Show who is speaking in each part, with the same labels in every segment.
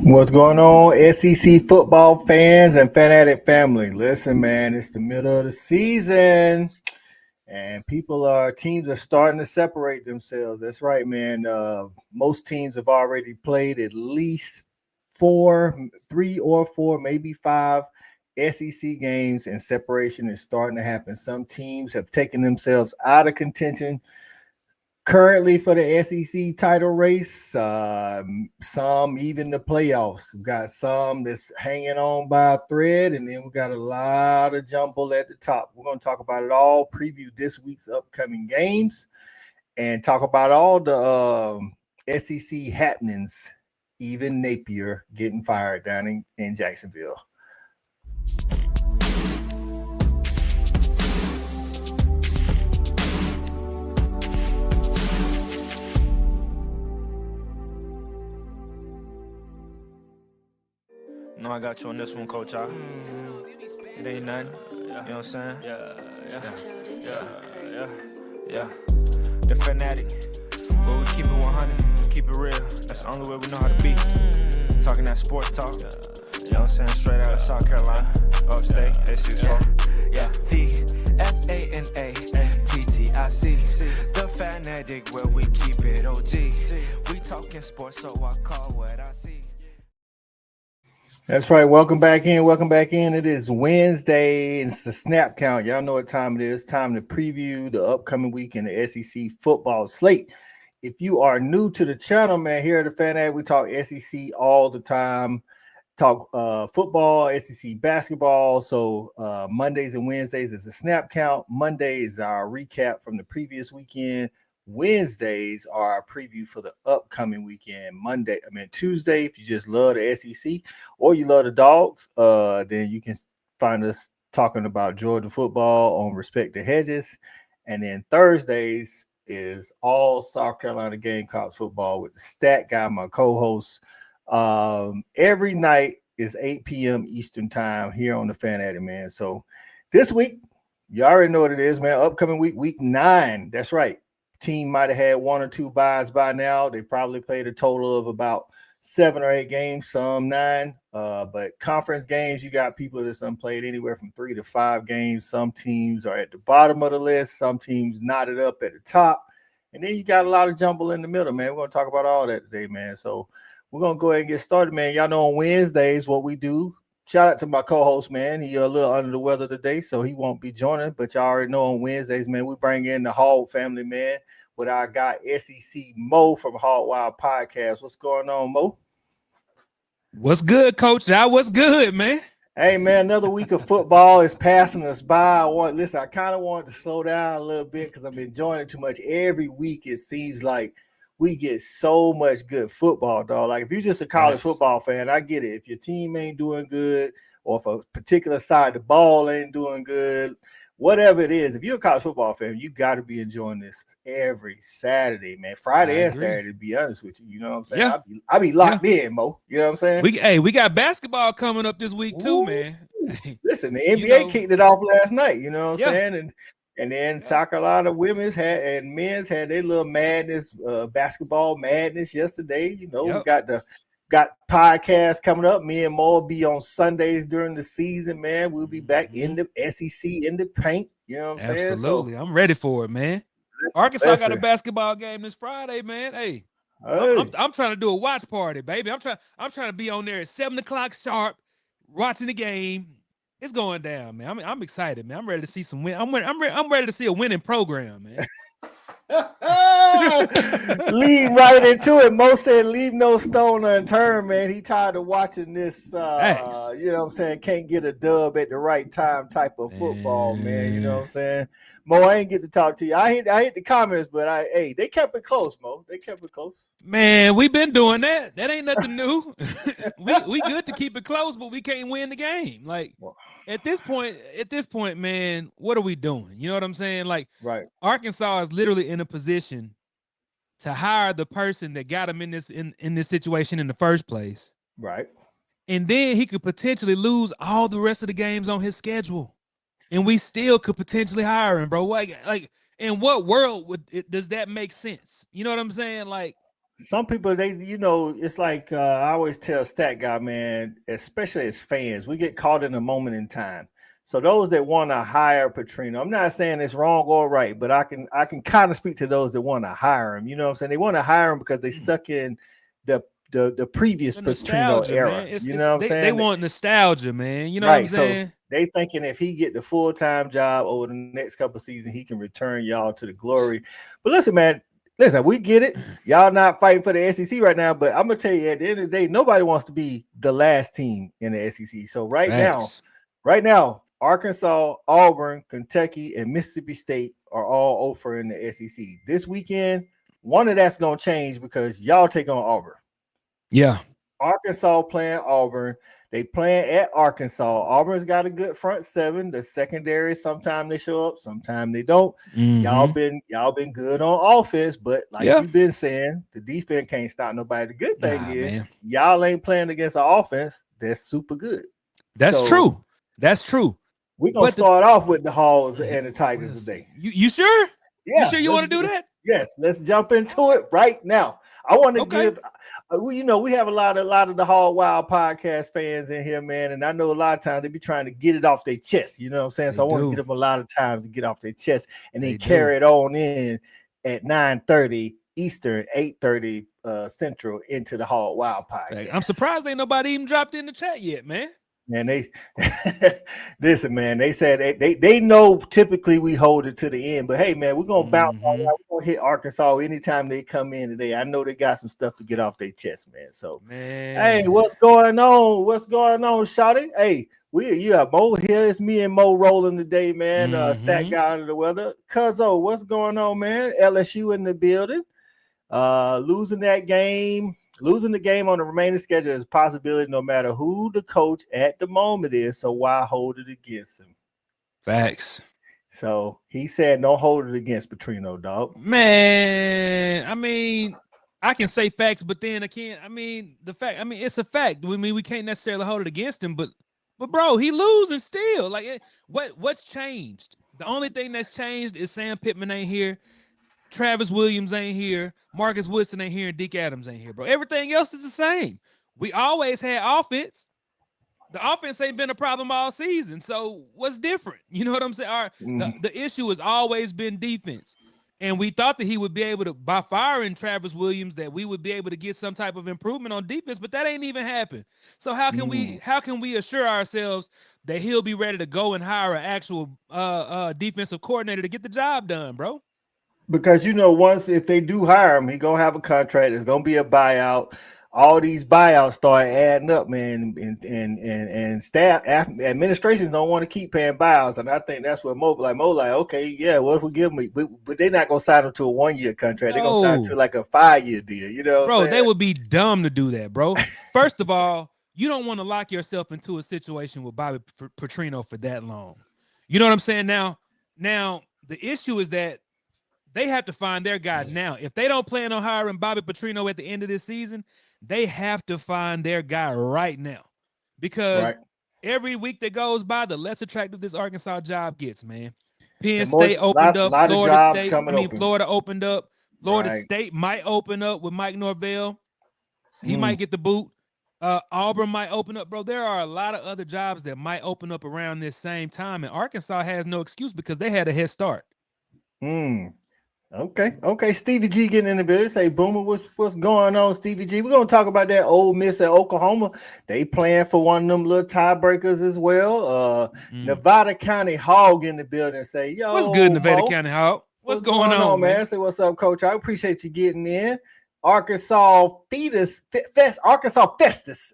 Speaker 1: What's going on, SEC football fans and Fanatic family? Listen, man, it's the middle of the season, and teams are starting to separate themselves. That's right, man. Most teams have already played at least 3 or 4, maybe 5 SEC games, and separation is starting to happen. Some teams have taken themselves out of contention currently for the SEC title race. Some even the playoffs. We've got some that's hanging on by a thread, and then we got a lot of jumble at the top. We're going to talk about it all, preview this week's upcoming games, and talk about all the SEC happenings, even Napier getting fired down in Jacksonville.
Speaker 2: No, I got you on this one, Coach. It ain't nothing. You know what I'm saying? Yeah. The Fanatic. But we keep it 100, keep it real. That's the only way we know how to be. Talking that sports talk. You know what I'm saying? Straight out of South Carolina. Upstate, A64. Yeah. The FANATTIC. The Fanatic, where we keep it OG. We talking sports, so I call what I see.
Speaker 1: That's right. Welcome back in. It is Wednesday. It's the snap count. Y'all know what time it is. Time to preview the upcoming week in the SEC football slate. If you are new to the channel, man, here at the Fan we talk SEC all the time. Talk football, SEC basketball. So Mondays and Wednesdays is a snap count. Monday is our recap from the previous weekend. Wednesdays are our preview for the upcoming weekend. Tuesday, if you just love the SEC or you love the Dogs, then you can find us talking about Georgia football on Respect the Hedges. And then Thursdays is all South Carolina Gamecocks football with the stat guy, my co-host. Every night is 8 p.m. Eastern time here on the Fanatic, man. So this week, you already know what it is, man. Upcoming week 9. That's right. Team might have had 1 or 2 buys by now. They probably played a total of about 7 or 8 games, some 9. But conference games, you got people that's played anywhere from 3 to 5 games. Some teams are at the bottom of the list. Some teams knotted up at the top. And then you got a lot of jumble in the middle, man. We're going to talk about all that today, man. So we're going to go ahead and get started, man. Y'all know on Wednesdays what we do. Shout out to my co-host, man. He a little under the weather today, so he won't be joining. But y'all already know on Wednesdays, man, we bring in the Hog family, man, with our guy SEC Mo from Hog Wild Podcast. What's going on, Mo?
Speaker 3: What's good, Coach? That was good, man.
Speaker 1: Hey, man, another week of football is passing us by. I kind of wanted to slow down a little bit because I've been enjoying it too much. Every week it seems like we get so much good football, dog. Like if you're just a college football fan, I get it. If your team ain't doing good, or if a particular side of the ball ain't doing good, whatever it is, if you're a college football fan, you got to be enjoying this every Saturday, man. Friday and Saturday, to be honest with you. You know what I'm saying?
Speaker 3: Yeah.
Speaker 1: I be locked in, Mo. You know what I'm saying?
Speaker 3: We got basketball coming up this week too, man.
Speaker 1: Listen, the NBA kicked it off last night. You know what I'm saying? And then South Carolina women's and men's had their little madness, basketball madness yesterday. You know, we got podcasts coming up. Me and Mo will be on Sundays during the season, man. We'll be back in the SEC in the paint. You know what I'm saying?
Speaker 3: Absolutely. I'm ready for it, man. Arkansas got a basketball game this Friday, man. Hey. I'm trying to do a watch party, baby. I'm trying to be on there at 7:00 sharp, watching the game. It's going down, man. I'm excited, man. I'm ready to see some win. I'm ready to see a winning program, man.
Speaker 1: Lead right into it. Mo said, "Leave no stone unturned, man." He tired of watching this. You know what I'm saying? Can't get a dub at the right time type of football, man. You know what I'm saying? Mo, I ain't get to talk to you. I hit the comments, but they kept it close, Mo. They kept it close.
Speaker 3: Man, we've been doing that. That ain't nothing new. we good to keep it close, but we can't win the game. Like at this point, man, what are we doing? You know what I'm saying? Like, Arkansas is literally in a position to hire the person that got him in this situation in the first place.
Speaker 1: Right.
Speaker 3: And then he could potentially lose all the rest of the games on his schedule. And we still could potentially hire him, bro. Like in what world does that make sense? You know what I'm saying? Like,
Speaker 1: some people, it's like I always tell Stat Guy, man, especially as fans, we get caught in a moment in time. So those that want to hire Petrino, I'm not saying it's wrong or right, but I can kind of speak to those that want to hire him. You know what I'm saying? They want to hire him because they stuck in the previous Petrino era. You know what I'm saying?
Speaker 3: They want nostalgia, man. You know what I'm saying?
Speaker 1: So they thinking if he get the full-time job over the next couple of seasons, he can return y'all to the glory. But listen, man. Listen, we get it. Y'all not fighting for the SEC right now, but I'm gonna tell you, at the end of the day, nobody wants to be the last team in the SEC. So right now, Arkansas, Auburn, Kentucky, and Mississippi State are all over in the SEC. This weekend, one of that's gonna change because y'all take on Auburn.
Speaker 3: Yeah.
Speaker 1: Arkansas playing Auburn. They playing at Arkansas. Auburn's got a good front seven. The secondary, sometimes they show up, sometimes they don't.
Speaker 3: Mm-hmm.
Speaker 1: Y'all been good on offense, but like you've been saying, the defense can't stop nobody. The good thing is y'all ain't playing against an offense that's super good.
Speaker 3: That's true. That's true.
Speaker 1: We're gonna start off with the Hogs and the Tigers today.
Speaker 3: You sure?
Speaker 1: Yeah.
Speaker 3: You sure you want to do that?
Speaker 1: Yes, let's jump into it right now. I want to give, we have a lot of the Hog Wild podcast fans in here, man, and I know a lot of times they be trying to get it off their chest. You know what I'm saying? So I want to get them a lot of times to get off their chest, and then carry it on in at 9:30 Eastern, 8:30 Central into the Hog Wild podcast.
Speaker 3: I'm surprised ain't nobody even dropped in the chat yet, man.
Speaker 1: Man, they listen, man. They said they know typically we hold it to the end, but hey, man, we're gonna bounce on that. We're gonna hit Arkansas anytime they come in today. I know they got some stuff to get off their chest, man. So, hey, what's going on? What's going on, Shawty? Hey, you have Mo here. It's me and Mo rolling today, man. Stat Guy under the weather. Cuzzo, what's going on, man? LSU in the building. Losing the game on the remaining schedule is a possibility no matter who the coach at the moment is. So why hold it against him?
Speaker 3: Facts.
Speaker 1: So he said don't hold it against Petrino, dog.
Speaker 3: Man, I mean, I can say facts, but then again, it's a fact. We can't necessarily hold it against him, but bro, he losing still. Like what's changed? The only thing that's changed is Sam Pittman ain't here. Travis Williams ain't here. Marcus Woodson ain't here. And Deke Adams ain't here, bro. Everything else is the same. We always had offense. The offense ain't been a problem all season. So what's different? You know what I'm saying? The issue has always been defense. And we thought that he would be able to, by firing Travis Williams, that we would be able to get some type of improvement on defense, but that ain't even happened. So how can we assure ourselves that he'll be ready to go and hire an actual defensive coordinator to get the job done, bro?
Speaker 1: Because once if they do hire him, he's gonna have a contract. It's gonna be a buyout. All these buyouts start adding up, man, and staff administrations don't want to keep paying buyouts, and I think that's what Mo like, okay, yeah, what if we give them? But they're not gonna sign them to a 1-year contract. They're gonna sign to like a 5-year deal,
Speaker 3: Bro, they would be dumb to do that, bro. First of all, you don't want to lock yourself into a situation with Bobby Petrino for that long. You know what I'm saying? Now the issue is that they have to find their guy now. If they don't plan on hiring Bobby Petrino at the end of this season, they have to find their guy right now. Because every week that goes by, the less attractive this Arkansas job gets, man. Penn State opened up. Florida opened up. Florida State might open up with Mike Norvell. He might get the boot. Auburn might open up, bro. There are a lot of other jobs that might open up around this same time, and Arkansas has no excuse because they had a head start.
Speaker 1: Okay. Stevie G getting in the business. Say, Boomer, what's going on, Stevie G? We're gonna talk about that Ole Miss at Oklahoma. They playing for one of them little tiebreakers as well. Nevada County Hog in the building. Say, yo,
Speaker 3: what's good, Nevada County Hog? What's going on, man?
Speaker 1: Say, what's up, Coach? I appreciate you getting in. Arkansas Festus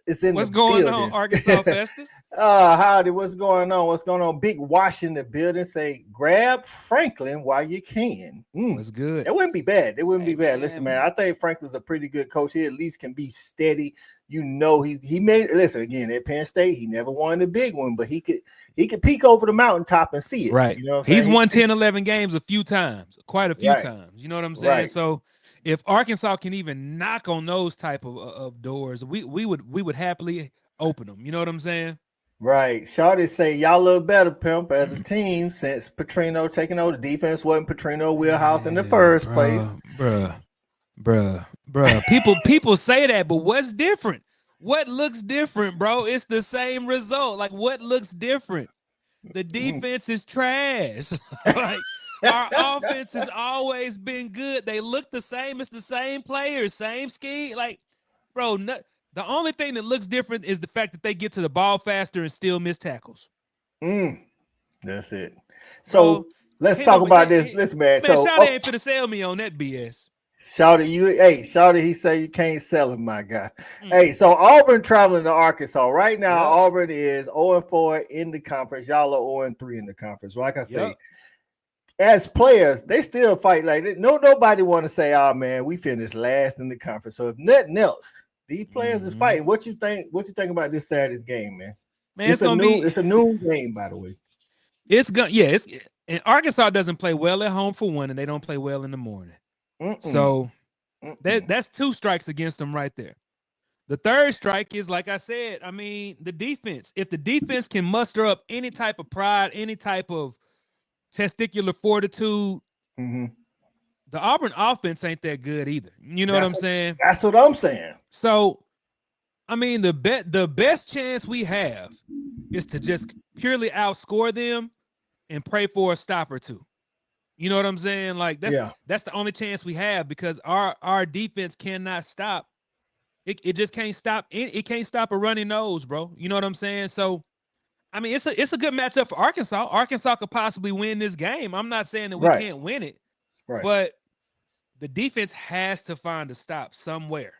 Speaker 1: is in the building.
Speaker 3: What's going on, Arkansas Festus?
Speaker 1: Howdy, what's going on? What's going on? Big Wash in the building. Say, grab Franklin while you can.
Speaker 3: What's good?
Speaker 1: It wouldn't be bad. Listen, man, I think Franklin's a pretty good coach. He at least can be steady. He made it. Listen, again, at Penn State, he never won the big one, but he could peek over the mountaintop and see it.
Speaker 3: Right.
Speaker 1: You know what
Speaker 3: I'm saying? He's won 10, 11 games quite a few times. You know what I'm saying?
Speaker 1: Right.
Speaker 3: So if Arkansas can even knock on those type of doors, we would happily open them. You know what I'm saying?
Speaker 1: Right. Shawty say y'all look better, Pimp, as a team since Petrino taking over. The defense wasn't Petrino wheelhouse in the first place.
Speaker 3: Bruh. People say that, but what's different? What looks different, bro? It's the same result. Like, what looks different? The defense is trash. Like, our offense has always been good. They look the same. It's the same players, same scheme. Like, bro, the only thing that looks different is the fact that they get to the ball faster and still miss tackles.
Speaker 1: That's it. So
Speaker 3: Bro,
Speaker 1: let's talk about this. Listen, man. So
Speaker 3: Shawty ain't finna sell me on that BS.
Speaker 1: Shawty, he say you can't sell him, my guy. Hey, so Auburn traveling to Arkansas. Right now, Auburn is 0-4 in the conference. Y'all are 0-3 in the conference. Like I say, as players, they still fight like it. Nobody want to say, oh man, we finished last in the conference. So if nothing else, these players is fighting. What you think about this Saturday's game, man? It's a new game, by the way.
Speaker 3: And Arkansas doesn't play well at home for one, and they don't play well in the morning. So that's 2 strikes against them right there. The third strike is, like I said, I mean, the defense. If the defense can muster up any type of pride, any type of testicular fortitude, the Auburn offense ain't that good either. You know what I'm saying?
Speaker 1: That's what I'm saying.
Speaker 3: So, I mean, the best chance we have is to just purely outscore them and pray for a stop or two. You know what I'm saying? Like, that's the only chance we have, because our defense cannot stop. It just can't stop. It can't stop a running nose, bro. You know what I'm saying? So, I mean, it's a good matchup for Arkansas. Arkansas could possibly win this game. I'm not saying that we can't win it, but the defense has to find a stop somewhere.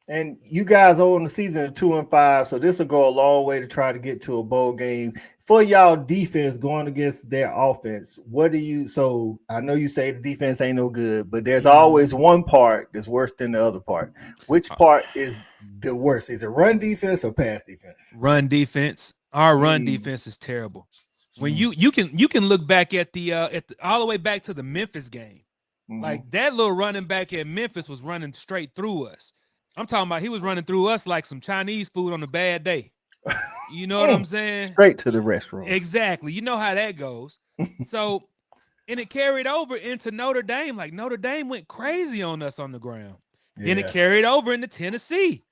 Speaker 1: And you guys are on the season of 2-5, so this will go a long way to try to get to a bowl game. For y'all defense going against their offense, so I know you say the defense ain't no good, but there's always one part that's worse than the other part. Which part is the worst? Is it run defense or pass defense?
Speaker 3: Run defense. Our run defense is terrible. When you can look back at the all the way back to the Memphis game. Like, that little running back at Memphis was running straight through us. I'm talking about he was running through us like some Chinese food on a bad day. You know what I'm saying?
Speaker 1: Straight to the restroom.
Speaker 3: Exactly. You know how that goes. So, and it carried over into Notre Dame. Like, Notre Dame went crazy on us on the ground. Then it carried over into Tennessee.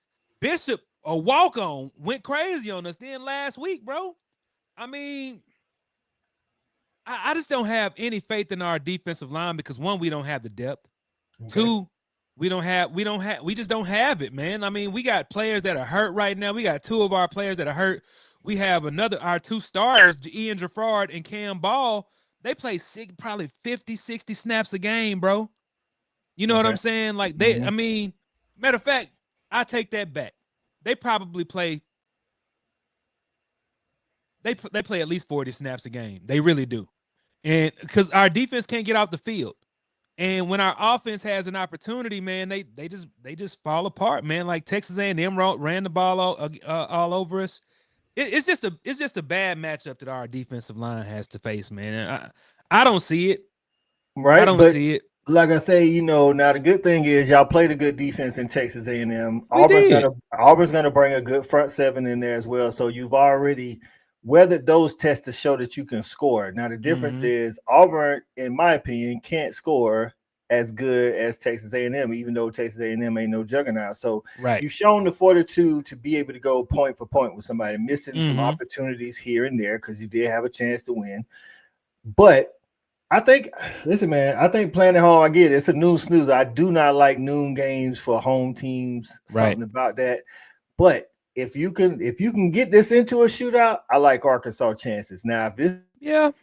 Speaker 3: Bishop, a walk-on, went crazy on us. Then last week, bro, I mean, I just don't have any faith in our defensive line because, one, we don't have the depth. Two, we just don't have it, man. I mean, we got players that are hurt right now. We got 2 of our players that are hurt. We have our 2 starters, Ian Gerard and Cam Ball. They play probably 50, 60 snaps a game, bro. You know what I'm saying? Like, I mean, matter of fact, I take that back. They probably play. They play at least 40 snaps a game. They really do. And because our defense can't get off the field. And when our offense has an opportunity, man, they just fall apart, man. Like Texas A&M ran the ball all over us. It's just a bad matchup that our defensive line has to face, man. I don't see it.
Speaker 1: Right,
Speaker 3: I don't see it.
Speaker 1: Like I say, now the good thing is y'all played a good defense in Texas A&M. Auburn's gonna bring a good front 7 in there as well. So you've already weathered those tests to show that you can score. Now the difference is Auburn, in my opinion, can't score as good as Texas A&M, even though Texas A&M ain't no juggernaut. So you've shown the fortitude to be able to go point for point with somebody, missing some opportunities here and there because you did have a chance to win. But I think, listen, man, I think playing at home, I get it. It's a noon snooze. I do not like noon games for home teams. Something about that. But if you can get this into a shootout, I like Arkansas chances. Now, if this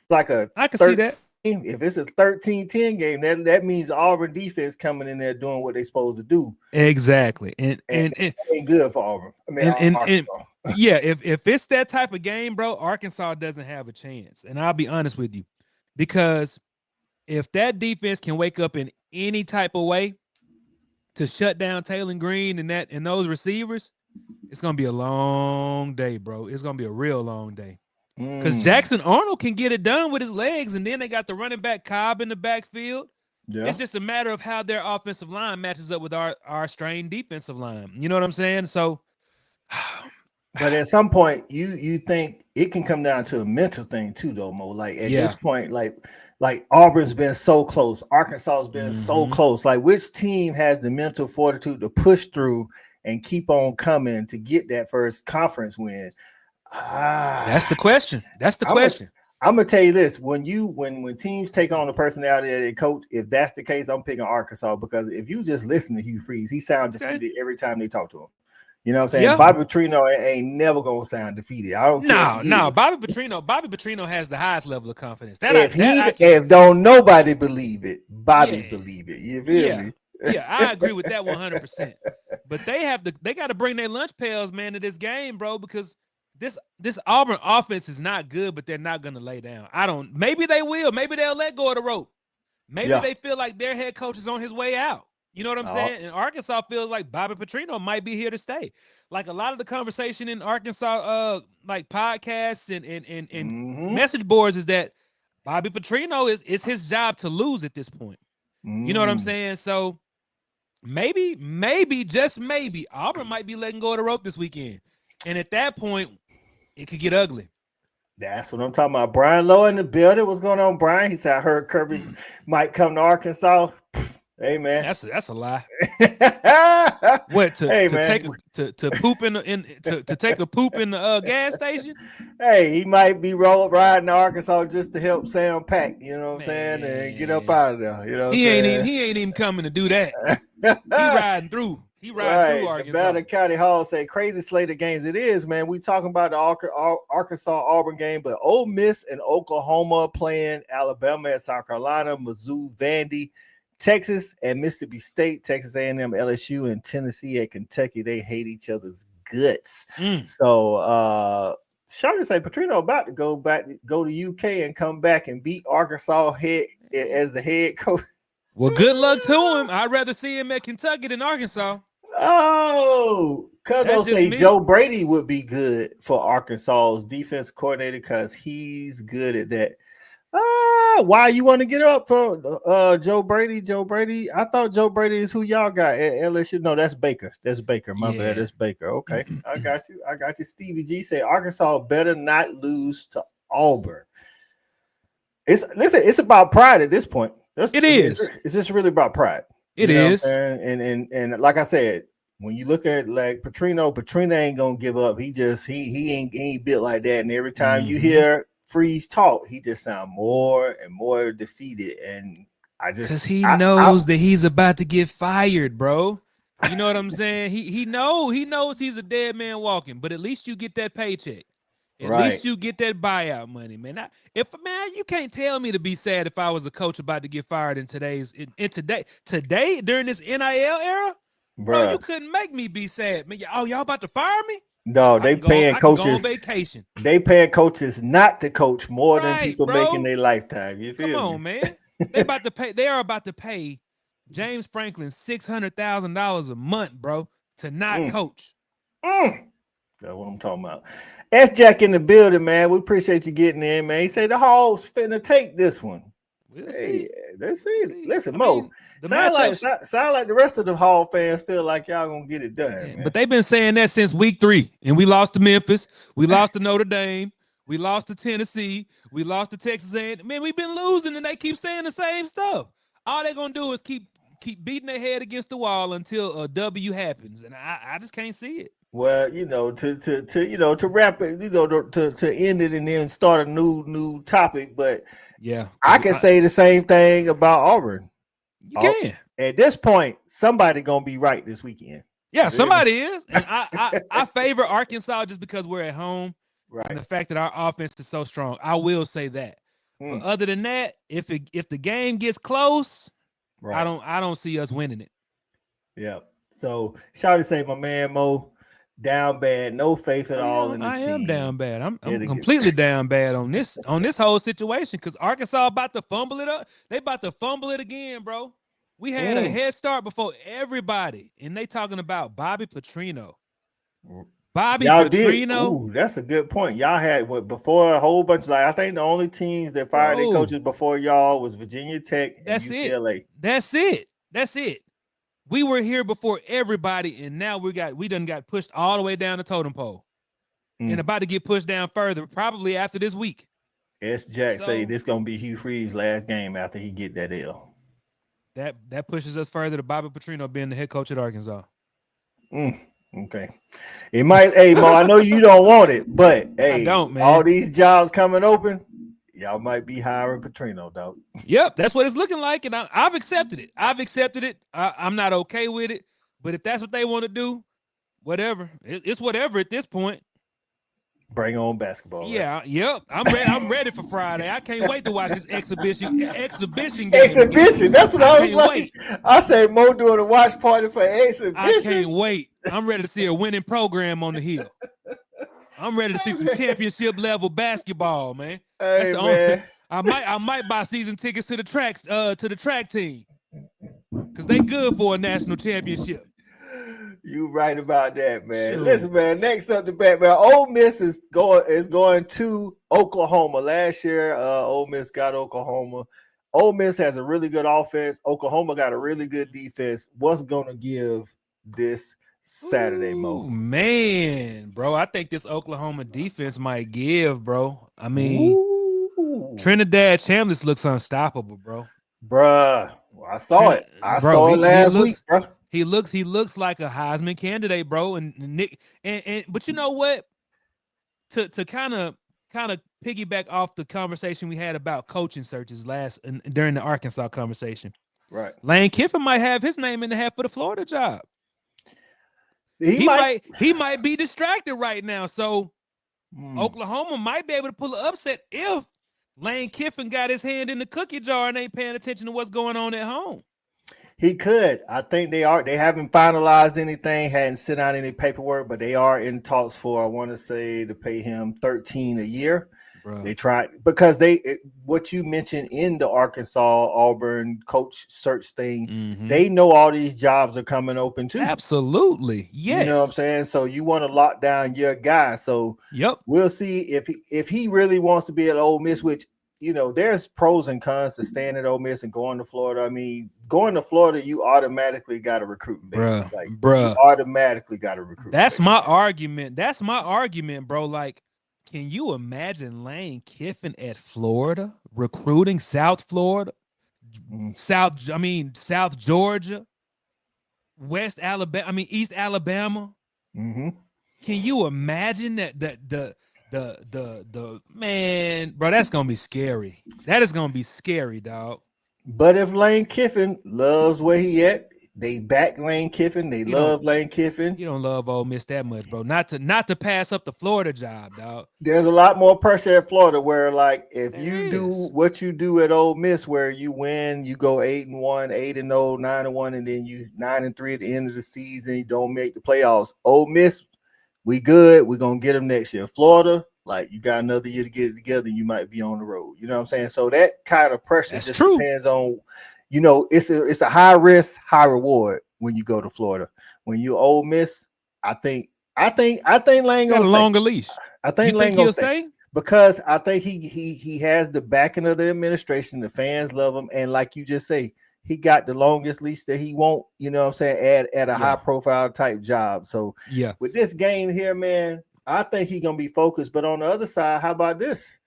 Speaker 1: like
Speaker 3: I can see that.
Speaker 1: If it's a 13-10 game, that means Auburn defense coming in there doing what they're supposed to do.
Speaker 3: Exactly. And
Speaker 1: ain't good for Auburn. I mean,
Speaker 3: and if it's that type of game, bro, Arkansas doesn't have a chance. And I'll be honest with you, because if that defense can wake up in any type of way to shut down Taylor Green and those receivers, it's gonna be a long day, bro. It's gonna be a real long day. Because Jackson Arnold can get it done with his legs, and then they got the running back Cobb in the backfield. Yeah. It's just a matter of how their offensive line matches up with our strained defensive line. You know what I'm saying? So
Speaker 1: But at some point, you think it can come down to a mental thing too, though, Mo. Like at this point, like Auburn's been so close, Arkansas has been so close. Like, which team has the mental fortitude to push through and keep on coming to get that first conference win?
Speaker 3: That's the question. That's the question.
Speaker 1: I'm gonna tell you this: when teams take on the personality of their coach, if that's the case, I'm picking Arkansas, because if you just listen to Hugh Freeze, he sounds defeated every time they talk to him. You know what I'm saying?
Speaker 3: Yeah.
Speaker 1: Bobby Petrino ain't never gonna sound defeated. I don't care.
Speaker 3: No. Bobby Petrino has the highest level of confidence.
Speaker 1: If don't nobody believe it, Bobby believe it. You feel me?
Speaker 3: Yeah, I agree with that 100%. But they got to bring their lunch pails, man, to this game, bro, because this Auburn offense is not good, but they're not gonna lay down. Maybe they will. Maybe they'll let go of the rope. Maybe they feel like their head coach is on his way out. You know what I'm saying? And Arkansas feels like Bobby Petrino might be here to stay. Like a lot of the conversation in Arkansas, like podcasts and message boards, is that Bobby Petrino is his job to lose at this point. You know what I'm saying? So maybe, just maybe, Auburn might be letting go of the rope this weekend. And at that point, it could get ugly.
Speaker 1: That's what I'm talking about. Brian Lowe in the building. What's going on, Brian? He said, I heard Kirby might come to Arkansas. Hey, man,
Speaker 3: that's a lie. What to poop to take a poop in the gas station?
Speaker 1: Hey, he might be riding to Arkansas just to help Sam Pack. You know what I'm saying, and get up out of there. You know,
Speaker 3: he ain't even coming to do that. He riding through. He riding through Arkansas.
Speaker 1: The Battle County Hall say crazy slate of games. It is, man. We talking about the Arkansas Auburn game, but Ole Miss and Oklahoma playing Alabama and South Carolina, Mizzou, Vandy. Texas and Mississippi State, Texas A&M, LSU, and Tennessee at Kentucky. They hate each other's guts. So Shawty say Petrino about to go to UK and come back and beat Arkansas as the head coach.
Speaker 3: Well, good luck to him. I'd rather see him at Kentucky than Arkansas.
Speaker 1: Oh, Cuzzo say Joe Brady would be good for Arkansas's defense coordinator because he's good at that. Why you want to get up for Joe Brady? I thought Joe Brady is who y'all got at LSU. No, that's Baker. My bad. That's Baker. Okay, I got you. Stevie G say Arkansas better not lose to Auburn. It's about pride at this point. It's just really about pride.
Speaker 3: It is.
Speaker 1: And like I said, when you look at like Petrino ain't gonna give up. He ain't built like that. And every time you hear Freeze talk, he just sound more and more defeated, and because he knows that he's about to get fired, bro. You know what I'm saying? He knows he's a dead man walking, but at least you get that paycheck. At least you get that buyout money, man. You can't tell me to be sad if I was a coach about to get fired in today during this NIL era, bro. You couldn't make me be sad, man. Y'all about to fire me? No, they paying coaches on vacation. They paying coaches not to coach more than people making their lifetime. You feel me?
Speaker 3: Come on, man. They are about to pay James Franklin $600,000 a month, bro, to not coach.
Speaker 1: That's what I'm talking about. S Jack in the building, man. We appreciate you getting in, man. He said the Hall's finna take this one. Let's see. Listen, Mo. Sound like the rest of the Hall fans feel like y'all gonna get it done. Man.
Speaker 3: But they've been saying that since week 3, and we lost to Memphis, we lost to Notre Dame, we lost to Tennessee, we lost to Texas A&M. Man, we've been losing, and they keep saying the same stuff. All they're gonna do is keep beating their head against the wall until a W happens, and I just can't see it.
Speaker 1: Well, to wrap it, to end it and then start a new topic, but
Speaker 3: yeah,
Speaker 1: I can say the same thing about Auburn.
Speaker 3: You can.
Speaker 1: At this point, somebody gonna be right this weekend.
Speaker 3: Yeah, somebody is. And I favor Arkansas just because we're at home.
Speaker 1: Right.
Speaker 3: And the fact that our offense is so strong. I will say that. But other than that, if the game gets close, I don't see us winning it.
Speaker 1: Yeah. So shout to say my man Mo down bad, no faith at all in the team.
Speaker 3: I am down bad. I'm completely down bad on this whole situation because Arkansas about to fumble it up. They about to fumble it again, bro. We had a head start before everybody, and they talking about Bobby Petrino. Petrino.
Speaker 1: Ooh, that's a good point. Y'all had before a whole bunch of I think the only teams that fired their coaches before y'all was Virginia Tech and UCLA.
Speaker 3: That's it. We were here before everybody, and now we done got pushed all the way down the totem pole. and about to get pushed down further, probably after this week.
Speaker 1: S. Jack say this gonna be Hugh Freeze's last game after he get that L.
Speaker 3: That pushes us further to Bobby Petrino being the head coach at Arkansas.
Speaker 1: Okay. It might, hey Mo, I know you don't want it, but hey,
Speaker 3: I don't, man.
Speaker 1: All these jobs coming open, y'all might be hiring Petrino, dog.
Speaker 3: Yep, that's what it's looking like, and I've accepted it. I'm not okay with it, but if that's what they want to do, whatever. It's whatever at this point.
Speaker 1: Bring on basketball.
Speaker 3: Yeah, right? Yep. I'm ready for Friday. I can't wait to watch this exhibition game.
Speaker 1: Exhibition. That's what I was like. I say Mo doing a watch party for exhibition.
Speaker 3: I can't wait. I'm ready to see a winning program on the hill. I'm ready to see some championship level basketball, man.
Speaker 1: Hey, man.
Speaker 3: I might buy season tickets to the track team because they good for a national championship.
Speaker 1: You right about that, man. Sure. Listen, man. Next up, the bat, man. Ole Miss is going to Oklahoma. Last year, Ole Miss got Oklahoma. Ole Miss has a really good offense. Oklahoma got a really good defense. What's gonna give this Saturday, Mo?
Speaker 3: Man, bro, I think this Oklahoma defense might give, bro. I mean, Trinidad Chambliss looks unstoppable, bro.
Speaker 1: Bruh, I saw it. I saw it last week, bro.
Speaker 3: He looks like a Heisman candidate, bro. And Nick, but you know what? To kind of piggyback off the conversation we had about coaching searches during the Arkansas conversation,
Speaker 1: right?
Speaker 3: Lane Kiffin might have his name in the hat for the Florida job. He might be distracted right now, so Oklahoma might be able to pull an upset if Lane Kiffin got his hand in the cookie jar and ain't paying attention to what's going on at home.
Speaker 1: He could. I think they are. They haven't finalized anything, hadn't sent out any paperwork, but they are in talks for, I want to say, to pay him $13 a year. Bro. They tried because what you mentioned in the Arkansas Auburn coach search thing, they know all these jobs are coming open too.
Speaker 3: Absolutely. Yes.
Speaker 1: You know what I'm saying? So you want to lock down your guy. So we'll see if he really wants to be at Ole Miss, which, you know, there's pros and cons to staying at Ole Miss and going to Florida. I mean, going to Florida, you automatically got a recruiting base. You automatically got a recruiting
Speaker 3: That's
Speaker 1: base.
Speaker 3: my argument. That's my argument, bro. Like, can you imagine Lane Kiffin at Florida recruiting South Florida, South Georgia, West Alabama, East Alabama? Can you imagine that the man, bro? That's gonna be scary. That is gonna be scary, dog.
Speaker 1: But if Lane Kiffin loves where he at, they back Lane Kiffin. They love Lane Kiffin.
Speaker 3: You don't love Ole Miss that much, bro. Not to pass up the Florida job, dog.
Speaker 1: There's a lot more pressure at Florida where, like, if you do what you do at Ole Miss, where you win, you go 8-1, 8-0, 9-1, and then you 9-3 at the end of the season, you don't make the playoffs. Ole Miss, we good. We're gonna get them next year. Florida, like, you got another year to get it together, you might be on the road. You know what I'm saying? So that kind of pressure depends on, you know, it's a high risk, high reward when you go to Florida. When you Ole Miss, I think Lane
Speaker 3: got a longer leash.
Speaker 1: I think Lane gonna stay because I think he has the backing of the administration. The fans love him, and like you just say, he got the longest leash that he won't, you know what I'm saying, at a high profile type job. So with this game here, man, I think he's gonna be focused. But on the other side, how about this?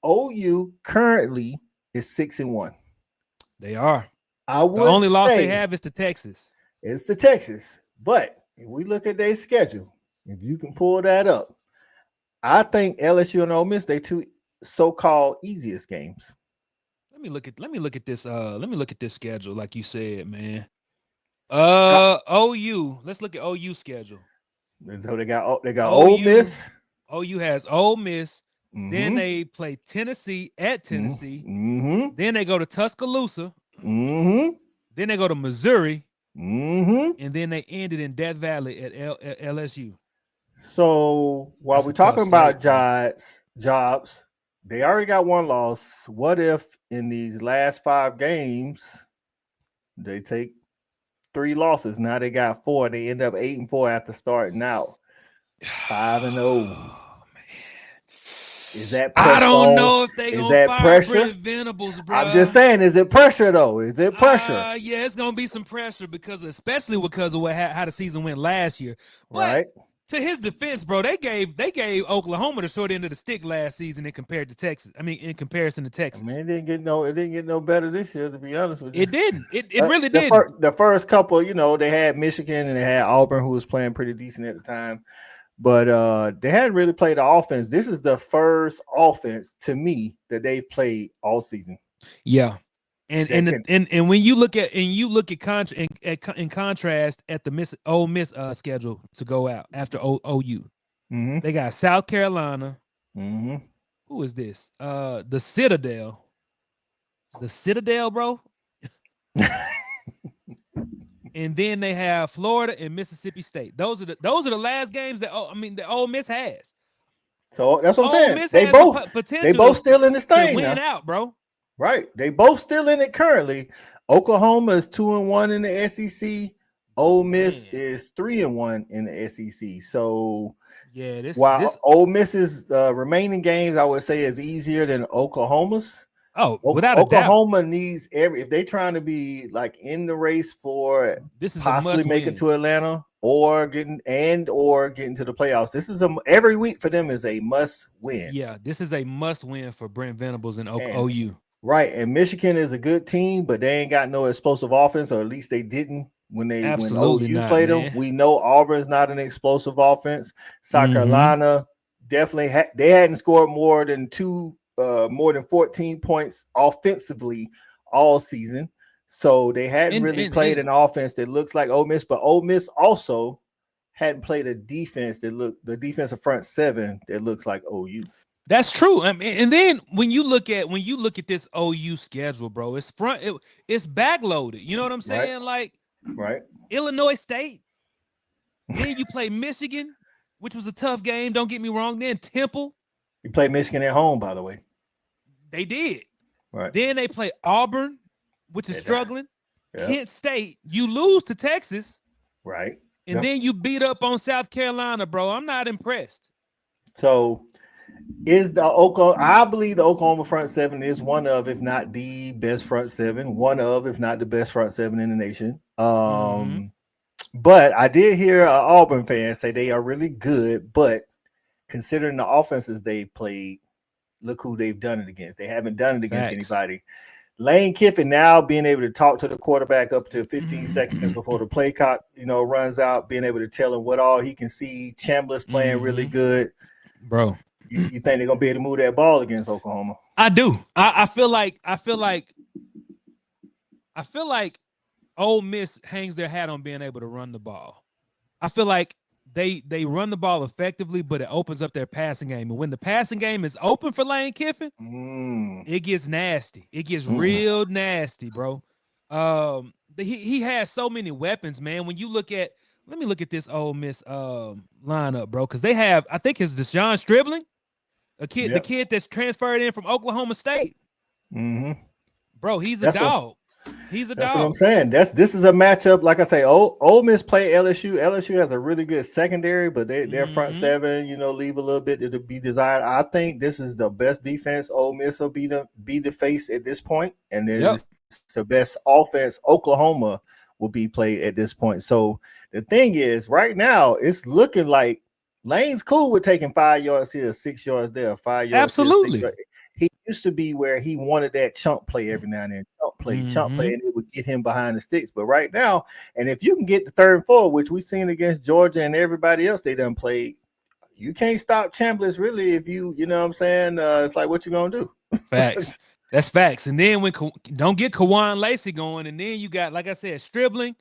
Speaker 1: OU currently is 6-1.
Speaker 3: They are.
Speaker 1: The only
Speaker 3: loss they have is to Texas.
Speaker 1: It's to Texas. But if we look at their schedule, if you can pull that up, I think LSU and Ole Miss, they two so-called easiest games.
Speaker 3: Let me look at this. Let me look at this schedule, like you said, man. OU. Let's look at OU schedule.
Speaker 1: So they got Ole Miss.
Speaker 3: OU has Ole Miss. Then they play Tennessee at Tennessee. Then they go to Tuscaloosa. Then they go to Missouri. And then they ended in Death Valley at LSU.
Speaker 1: So while we're talking about jobs, they already got one loss. What if in these last 5 games they take 3 losses? Now they got 4. They end up 8-4 after starting out 5-0. Is that pressure?
Speaker 3: I don't know if they gonna fire
Speaker 1: pressure?
Speaker 3: Brent Venables, bro.
Speaker 1: I'm just saying, is it pressure though? Is it pressure?
Speaker 3: Yeah, it's gonna be some pressure especially because of how the season went last year. But
Speaker 1: right.
Speaker 3: to his defense, bro, they gave Oklahoma the short end of the stick last season in comparison to Texas.
Speaker 1: I mean, it didn't get no better this year, to be honest with you.
Speaker 3: It didn't. It really didn't.
Speaker 1: The first couple, they had Michigan and they had Auburn, who was playing pretty decent at the time, but they hadn't really played the offense. This is the first offense to me that they've played all season.
Speaker 3: Yeah. And when you look at in contrast at the Ole Miss schedule to go out after OU, they got South Carolina. Who is this? The Citadel. The Citadel, bro. And then they have Florida and Mississippi State. Those are the last games that Ole Miss has.
Speaker 1: So that's what I'm saying. They both still in this thing.
Speaker 3: Win out, bro.
Speaker 1: Right. They both still in it currently. Oklahoma is 2-1 in the SEC. Ole Miss is 3-1 in the SEC. So while Ole Miss's remaining games, I would say, is easier than Oklahoma's.
Speaker 3: Oh, without a doubt.
Speaker 1: Oklahoma needs if they're trying to be like in the race for possibly make it to Atlanta or getting to the playoffs. This is every week for them is a must win.
Speaker 3: Yeah, this is a must win for Brent Venables and OU.
Speaker 1: Right, and Michigan is a good team, but they ain't got no explosive offense, or at least they didn't when OU played them. We know Auburn's not an explosive offense. South Carolina definitely they hadn't scored more than 14 points offensively all season, so they hadn't really played an offense that looks like Ole Miss. But Ole Miss also hadn't played a defense the defensive front seven that looks like OU.
Speaker 3: That's true. I mean, and then when you look at this OU schedule, bro, it's backloaded. You know what I'm saying?
Speaker 1: Right.
Speaker 3: Illinois State. Then you play Michigan, which was a tough game. Don't get me wrong. Then Temple.
Speaker 1: You played Michigan at home, by the way.
Speaker 3: They did.
Speaker 1: Right.
Speaker 3: Then they play Auburn, which is struggling. Yeah. Kent State. You lose to Texas.
Speaker 1: Right.
Speaker 3: And then you beat up on South Carolina, bro. I'm not impressed.
Speaker 1: So I believe the Oklahoma front seven is one of, if not the best front seven, one of, if not the best front seven in the nation. But I did hear an Auburn fan say they are really good, but considering the offenses they played, look who they've done it against. They haven't done it against anybody. Lane Kiffin now being able to talk to the quarterback up to 15 seconds before the play clock, runs out, being able to tell him what all he can see. Chambliss playing really good.
Speaker 3: Bro.
Speaker 1: You think they're gonna be able to move that ball against Oklahoma?
Speaker 3: I do. I feel like Ole Miss hangs their hat on being able to run the ball. I feel like they run the ball effectively, but it opens up their passing game. And when the passing game is open for Lane Kiffin, it gets nasty. It gets real nasty, bro. He has so many weapons, man. When you look at, let me look at this Ole Miss lineup, bro, because they have, I think it's Deshaun Stribling. The kid that's transferred in from Oklahoma State. Bro, he's a dog. He's a dog.
Speaker 1: That's what I'm saying. This is a matchup. Like I say, Ole Miss play LSU. LSU has a really good secondary, but their front seven, leave a little bit to be desired. I think this is the best defense Ole Miss will be the face at this point, and then it's the best offense Oklahoma will be played at this point. So the thing is, right now, it's looking like Lane's cool with taking 5 yards here, 6 yards there, 5 yards.
Speaker 3: Absolutely.
Speaker 1: Here, 6 yards. He used to be where he wanted that chunk play every now and then, chunk play, and it would get him behind the sticks. But right now, and if you can get the 3rd and 4, which we've seen against Georgia and everybody else they done played, you can't stop Chambliss really. If you know what I'm saying, it's like, what you gonna do?
Speaker 3: Facts. That's facts. And then don't get Kawan Lacey going, and then you got, like I said, Stribling,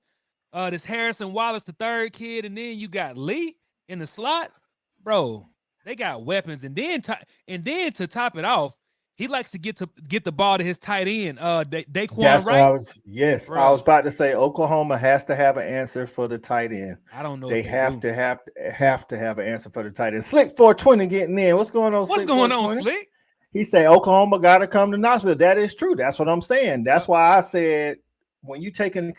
Speaker 3: this Harrison Wallace, the 3rd kid, and then you got Lee in the slot, bro. They got weapons, and then to top it off, he likes to get the ball to his tight end, Daquan
Speaker 1: That's
Speaker 3: Wright.
Speaker 1: I was about to say Oklahoma has to have an answer for the tight end.
Speaker 3: I don't know.
Speaker 1: They have to have an answer for the tight end. Slick 420 getting in. What's going on?
Speaker 3: What's going on, Slick?
Speaker 1: He said Oklahoma got to come to Knoxville. That is true. That's what I'm saying. That's why I said when you take in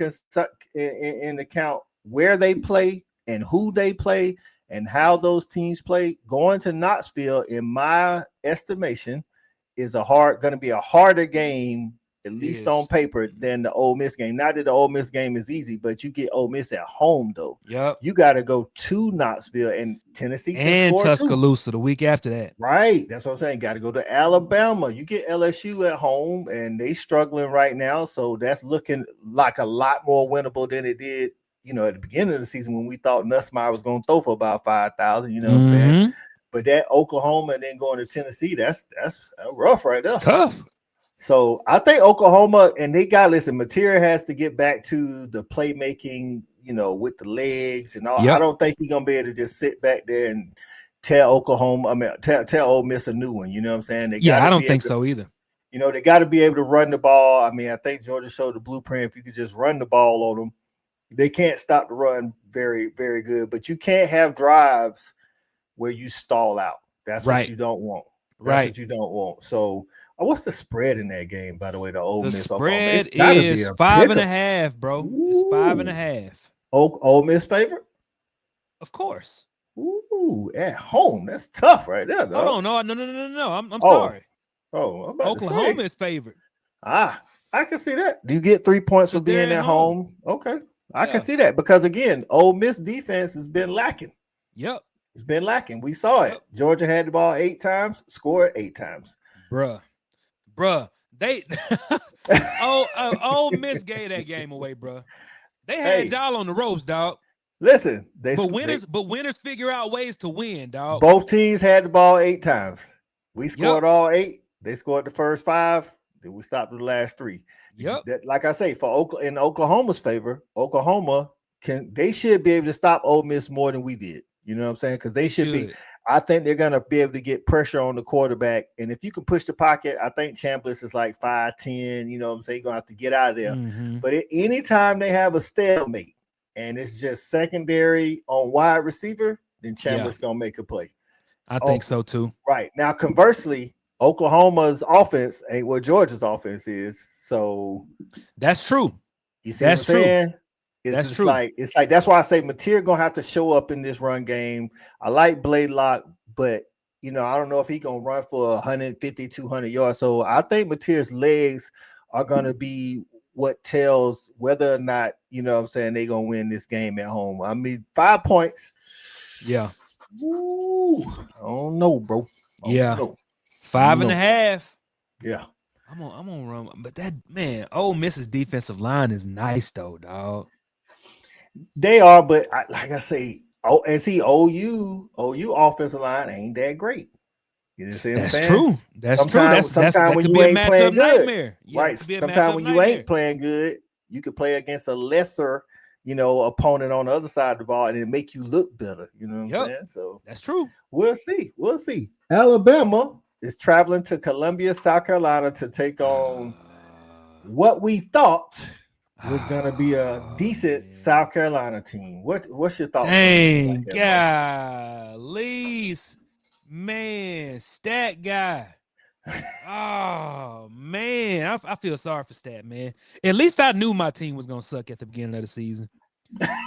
Speaker 1: account where they play and who they play and how those teams play, going to Knoxville, in my estimation, is going to be a harder game at least on paper, than the Ole Miss game. Not that the Ole Miss game is easy, but you get Ole Miss at home though.
Speaker 3: Yep.
Speaker 1: You got to go to Knoxville, and Tennessee can
Speaker 3: and
Speaker 1: score
Speaker 3: Tuscaloosa the week after that.
Speaker 1: Right. That's what I'm saying. Got to go to Alabama. You get LSU at home, and they struggling right now. So that's looking like a lot more winnable than it did, at the beginning of the season when we thought Nussmeier was going to throw for about 5,000, you know what I'm saying? But that Oklahoma and then going to Tennessee, that's rough right there.
Speaker 3: It's tough.
Speaker 1: So I think Oklahoma, and they got, listen, Materia has to get back to the playmaking, with the legs and all. Yep. I don't think he's going to be able to just sit back there and tell Ole Miss a new one. You know what I'm saying?
Speaker 3: I don't think so either.
Speaker 1: They got to be able to run the ball. I mean, I think Georgia showed the blueprint. If you could just run the ball on them, they can't stop the run very, very good. But you can't have drives where you stall out. That's what you don't want. That's what you don't want. So, what's the spread in that game, by the way, the Ole Miss?
Speaker 3: The spread is 5.5, bro. It's 5.5.
Speaker 1: Ole Miss favorite?
Speaker 3: Of course.
Speaker 1: Ooh, at home. That's tough right there, dog.
Speaker 3: Hold on. No. I'm sorry.
Speaker 1: I'm
Speaker 3: Oklahoma is favored.
Speaker 1: I can see that. Do you get 3 points for being at home? Okay. I can see that because, again, Ole Miss defense has been lacking.
Speaker 3: Yep.
Speaker 1: It's been lacking. We saw it. Georgia had the ball 8 times, scored 8 times.
Speaker 3: Bruh. They Ole Miss gave that game away, bruh. They had y'all on the ropes, dog.
Speaker 1: Listen,
Speaker 3: winners figure out ways to win, dog.
Speaker 1: Both teams had the ball 8 times. We scored all 8. They scored the first 5. Then we stopped the last 3.
Speaker 3: Yep.
Speaker 1: Like I say, in Oklahoma's favor, Oklahoma they should be able to stop Ole Miss more than we did. You know what I'm saying? Because they should be. I think they're going to be able to get pressure on the quarterback. And if you can push the pocket, I think Chambliss is like 5'10". You know what I'm saying? You're going to have to get out of there. But anytime they have a stalemate and it's just secondary on wide receiver, then Chambliss going to make a play.
Speaker 3: I think so too.
Speaker 1: Right. Now, conversely, Oklahoma's offense ain't what Georgia's offense is. So
Speaker 3: that's true.
Speaker 1: You see what I'm saying? It's true. It's like that's why I say Mateer gonna have to show up in this run game. I like Blaylock, but I don't know if he's gonna run for 150, 200 yards. So I think Mateer's legs are gonna be what tells whether or not they're gonna win this game at home. I mean, 5 points.
Speaker 3: Yeah.
Speaker 1: Ooh, I don't know, bro.
Speaker 3: I don't know. 5.5.
Speaker 1: Yeah.
Speaker 3: I'm gonna run, but that man, Ole Miss's defensive line is nice though, dog.
Speaker 1: They are, but like I say, OU offensive line ain't that great. You know what I'm saying?
Speaker 3: True. That's true. Sometimes when you ain't playing good,
Speaker 1: right? Sometimes when you ain't playing good, you could play against a lesser, opponent on the other side of the ball, and it make you look better. You know what I'm saying? So
Speaker 3: that's true.
Speaker 1: We'll see. Alabama is traveling to Columbia, South Carolina to take on what we thought was going to be a decent South Carolina team. What's your thoughts?
Speaker 3: Dang, golly, man, Stat guy. Oh, man, I feel sorry for Stat, man. At least I knew my team was going to suck at the beginning of the season.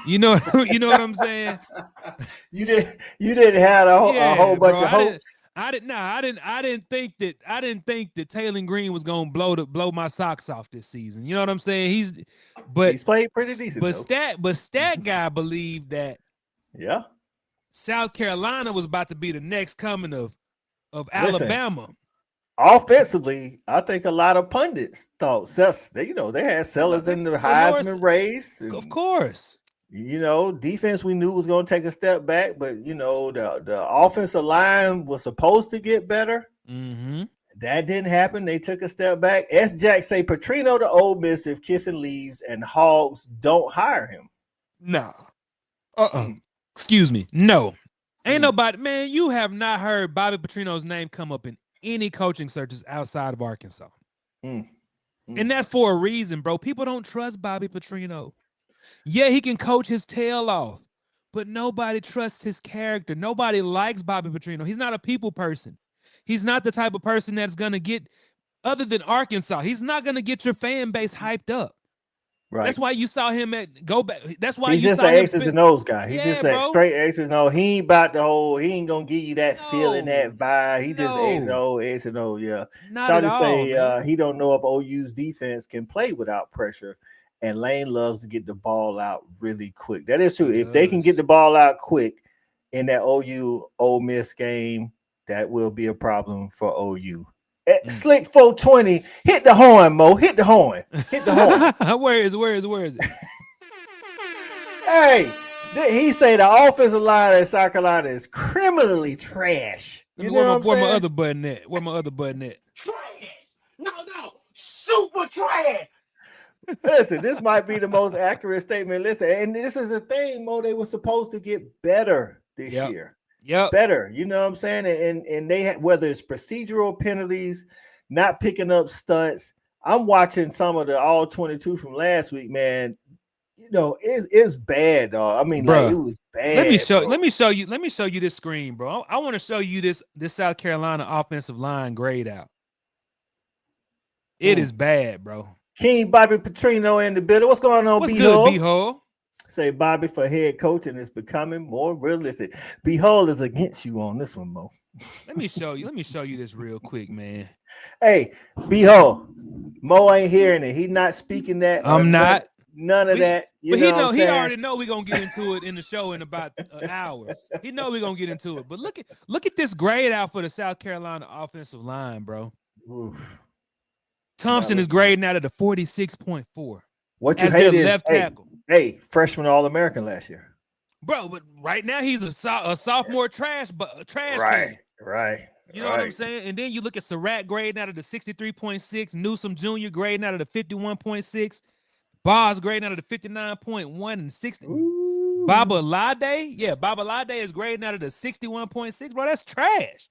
Speaker 3: You know what I'm saying?
Speaker 1: You didn't have a whole bunch of hopes.
Speaker 3: I didn't think that Taylor Green was gonna blow my socks off this season. You know what I'm saying? He's
Speaker 1: played pretty decent.
Speaker 3: But Stat guy believed that South Carolina was about to be the next coming of Alabama.
Speaker 1: Offensively, I think a lot of pundits thought they had Sellers in the Heisman race.
Speaker 3: Of course.
Speaker 1: Defense we knew was going to take a step back, but the offensive line was supposed to get better.
Speaker 3: Mm-hmm.
Speaker 1: That didn't happen. They took a step back. S. Jack say Petrino to Ole Miss if Kiffin leaves and Hogs don't hire him.
Speaker 3: No. Excuse me. No. Ain't nobody, man. You have not heard Bobby Petrino's name come up in any coaching searches outside of Arkansas. And that's for a reason, bro. People don't trust Bobby Petrino. Yeah, he can coach his tail off, but nobody trusts his character. Nobody likes Bobby Petrino. He's not a people person. He's not the type of person that's going to get, other than Arkansas, he's not going to get your fan base hyped up.
Speaker 1: Right.
Speaker 3: That's why you saw him go back. That's why
Speaker 1: he's
Speaker 3: you
Speaker 1: just
Speaker 3: saw
Speaker 1: an
Speaker 3: him.
Speaker 1: X's and O's guy. He's just that
Speaker 3: bro.
Speaker 1: straight X's and O's. He ain't about the whole. He ain't gonna give you that feeling, that vibe. He just X and O. Yeah.
Speaker 3: Not at all.
Speaker 1: Say he don't know if OU's defense can play without pressure, and Lane loves to get the ball out really quick. That is true. If they can get the ball out quick in that OU Ole Miss game, that will be a problem for OU. Slick 420, hit the horn, Mo. Hit the horn. Hit the horn.
Speaker 3: Where is it?
Speaker 1: Hey, he say the offensive line at South Carolina is criminally trash. You know
Speaker 3: where my other button at?
Speaker 4: Trash. No, super trash.
Speaker 1: Listen, this might be the most accurate statement. Listen, and this is the thing, Mo. They were supposed to get better this year.
Speaker 3: Yep.
Speaker 1: Better, you know what I'm saying? And they had, whether it's procedural penalties, not picking up stunts. I'm watching some of the all 22 from last week, man. You know, it's bad, dog. I mean, like, it was bad.
Speaker 3: Let me show you this screen, bro. I want to show you this South Carolina offensive line grade out. It is bad, bro.
Speaker 1: King Bobby Petrino in the building. What's going on,
Speaker 3: B-Hole?
Speaker 1: Say Bobby for head coach, and it's becoming more realistic. Behold is against you on this one, Mo.
Speaker 3: Let me show you this real quick, man.
Speaker 1: Hey, Behold, Mo ain't hearing it. He not speaking that.
Speaker 3: I'm not.
Speaker 1: None of that.
Speaker 3: But he already know we're gonna get into it in the show in about an hour. He know we're gonna get into it. But look at this grade out for the South Carolina offensive line, bro.
Speaker 1: Oof.
Speaker 3: Thompson is grading out at a 46.4.
Speaker 1: What you hate is
Speaker 3: left tackle.
Speaker 1: Hey, freshman All-American last year,
Speaker 3: bro. But right now he's a sophomore trash
Speaker 1: Right.
Speaker 3: You know what I'm saying? And then you look at Surratt grading out of the 63.6, Newsome Jr. grading out of the 51.6, Boz grading out of the 59.1 and 60.
Speaker 1: Ooh.
Speaker 3: Baba Lade is grading out of the 61.6. Bro, that's trash.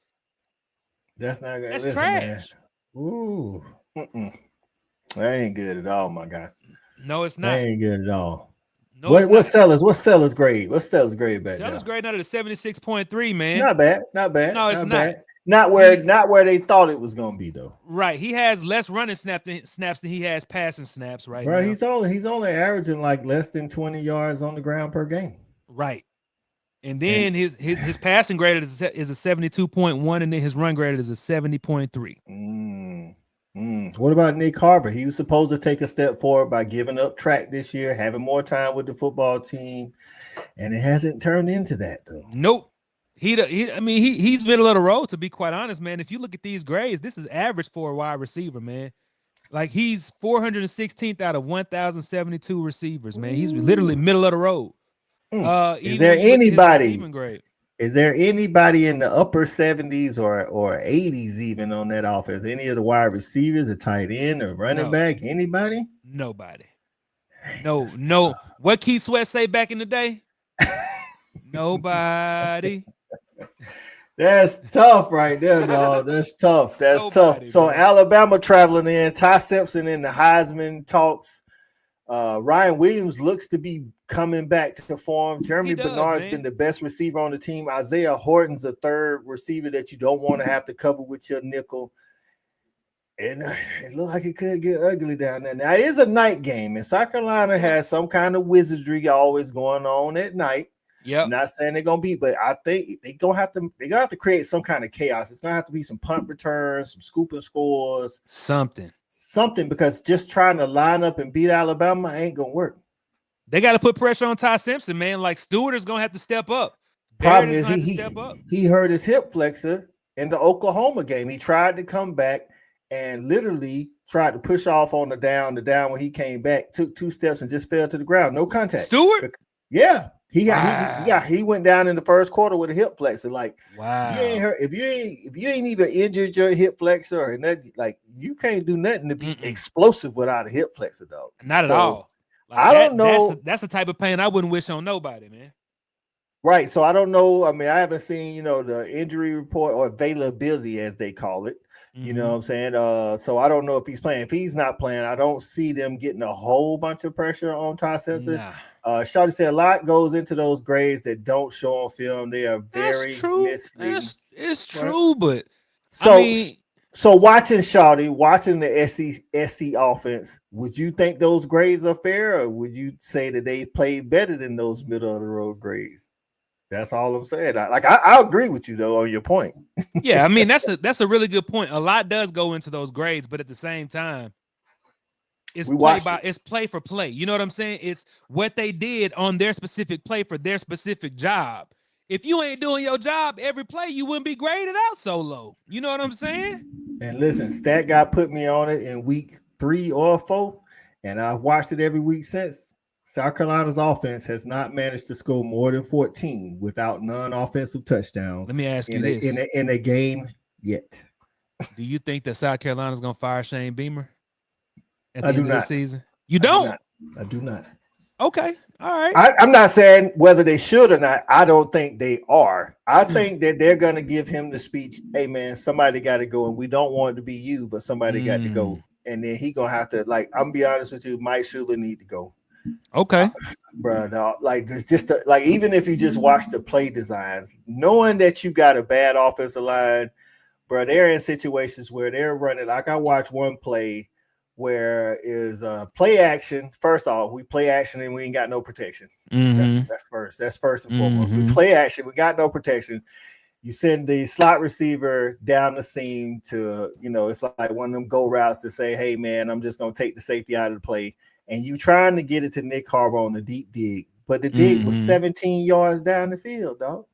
Speaker 1: That's not good.
Speaker 3: That's trash.
Speaker 1: Man. Ooh. That ain't good at all, my guy.
Speaker 3: No, it's not.
Speaker 1: That ain't good at all.
Speaker 3: No,
Speaker 1: what's Sellers grade? What's Sellers grade back now?
Speaker 3: Sellers grade out of the 76.3, man.
Speaker 1: Not bad.
Speaker 3: No, it's not.
Speaker 1: Bad. Not where they thought it was gonna be though.
Speaker 3: Right. He has less running snaps than he has passing snaps right now.
Speaker 1: He's only averaging like less than 20 yards on the ground per game.
Speaker 3: Right. And then his passing grade is a 72.1, and then his run grade is a 70.3.
Speaker 1: What about Nick Harbor? He was supposed to take a step forward by giving up track this year, having more time with the football team, and it hasn't turned into that though.
Speaker 3: Nope. He's middle of the road, to be quite honest, man. If you look at these grades, this is average for a wide receiver, man. Like, he's 416th out of 1,072 receivers, man. He's literally middle of the road.
Speaker 1: Is there anybody in the upper 70s or 80s even on that offense? Any of the wide receivers, a tight end, or running back? Anybody?
Speaker 3: Nobody. No. What Keith Sweat say back in the day? Nobody.
Speaker 1: That's tough right there, dog. That's tough. Tough. So Alabama traveling in, Ty Simpson in the Heisman talks. Ryan Williams looks to be coming back to form. Jeremy Bernard's been the best receiver on the team. Isaiah Horton's the third receiver that you don't want to have to cover with your nickel. And it looked like it could get ugly down there. Now, it is a night game, and South Carolina has some kind of wizardry always going on at night.
Speaker 3: Yeah,
Speaker 1: not saying they're gonna be, but I think they're gonna have to create some kind of chaos. It's gonna have to be some punt returns, some scoop and scores,
Speaker 3: something,
Speaker 1: because just trying to line up and beat Alabama ain't gonna work.
Speaker 3: They got to put pressure on Ty Simpson, man. Like, Stewart is gonna have to step up.
Speaker 1: Problem is he hurt his hip flexor in the Oklahoma game. He tried to come back and literally tried to push off on the down when he came back, took 2 steps and just fell to the ground. No contact.
Speaker 3: Stewart?
Speaker 1: Yeah. He went down in the first quarter with a hip flexor. Like,
Speaker 3: wow,
Speaker 1: you ain't hurt. If you ain't even injured your hip flexor or nothing, like, you can't do nothing to be explosive without a hip flexor, though.
Speaker 3: Not at all. Like,
Speaker 1: I don't know.
Speaker 3: That's the type of pain I wouldn't wish on nobody, man.
Speaker 1: Right. So I don't know. I mean, I haven't seen, the injury report or availability, as they call it. You know what I'm saying? So I don't know if he's playing. If he's not playing, I don't see them getting a whole bunch of pressure on Ty Simpson. Shawty said a lot goes into those grades that don't show on film. They are very misleading.
Speaker 3: It's true, but
Speaker 1: so So watching Shawty, watching the SC offense, would you think those grades are fair, or would you say that they played better than those middle of the road grades? That's all I'm saying. I agree with you though on your point.
Speaker 3: Yeah, I mean that's a really good point. A lot does go into those grades, but at the same time, it's play for play. You know what I'm saying? It's what they did on their specific play for their specific job. If you ain't doing your job every play, you wouldn't be graded out so low. You know what I'm saying?
Speaker 1: And listen, Stat Guy put me on it in week 3 or 4, and I've watched it every week since. South Carolina's offense has not managed to score more than 14 without non-offensive touchdowns.
Speaker 3: Let me ask you this:
Speaker 1: in a game yet.
Speaker 3: Do you think that South Carolina's gonna fire Shane Beamer at the
Speaker 1: end
Speaker 3: of the season? You don't?
Speaker 1: I do not.
Speaker 3: Okay, all right.
Speaker 1: I'm not saying whether they should or not. I don't think they are. I think that they're going to give him the speech, hey, man, somebody got to go, and we don't want it to be you, but somebody got to go. And then he going to have to, like, I'm going to be honest with you, Mike Schuler need to go.
Speaker 3: Okay.
Speaker 1: Bro, no, like, there's just, like, even if you just watch the play designs, knowing that you got a bad offensive line, bro, they're in situations where they're running. Like, I watched one play where is play action. First off, we play action and we ain't got no protection. That's first. That's first and foremost. We play action, we got no protection. You send the slot receiver down the seam to, it's like one of them go routes to say, hey man, I'm just gonna take the safety out of the play. And you trying to get it to Nick Harbaugh on the deep dig, but the dig was 17 yards down the field, dog.